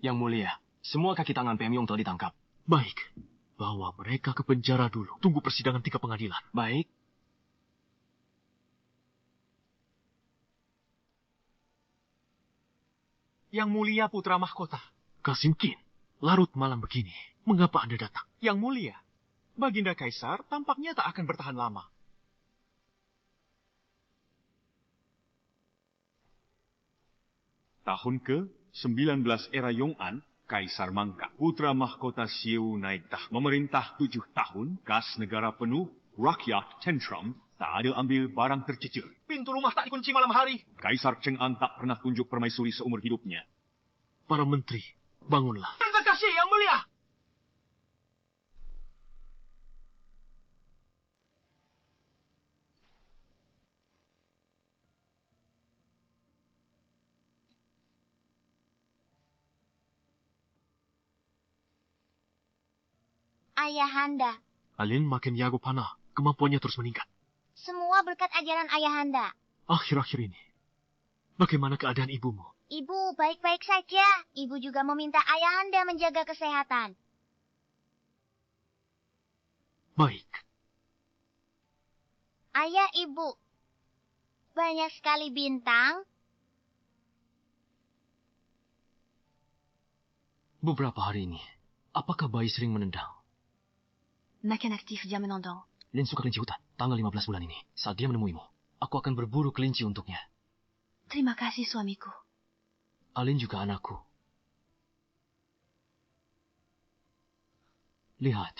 Yang mulia, semua kaki tangan Pemyong telah ditangkap. Baik. Bawa mereka ke penjara dulu. Tunggu persidangan tingkat pengadilan. Baik. Yang mulia putra mahkota. Kasim Kin, larut malam begini. Mengapa Anda datang? Yang mulia, Baginda Kaisar tampaknya tak akan bertahan lama. Tahun ke-19 era Yong'an, Kaisar Mangka, putra mahkota Xiu naik memerintah 7 tahun, kas negara penuh, rakyat tentram, tak ada ambil barang tercecer. Pintu rumah tak dikunci malam hari. Kaisar Cheng'an tak pernah tunjuk permaisuri seumur hidupnya. Para menteri, bangunlah. Terima kasih, Yang mulia. Ayahanda, Alin makin jago panah. Kemampuannya terus meningkat. Semua berkat ajaran ayahanda. Akhir-akhir ini, bagaimana keadaan ibumu? Ibu baik-baik saja. Ibu juga meminta ayahanda menjaga kesehatan. Baik. Ayah, ibu. Banyak sekali bintang. Beberapa hari ini, apakah bayi sering menendang? Makin aktif dia menondong. Lin suka kelinci hutan, tanggal 15 bulan ini. Saat dia menemuimu, aku akan berburu kelinci untuknya. Terima kasih suamiku. Alin juga anakku. Lihat,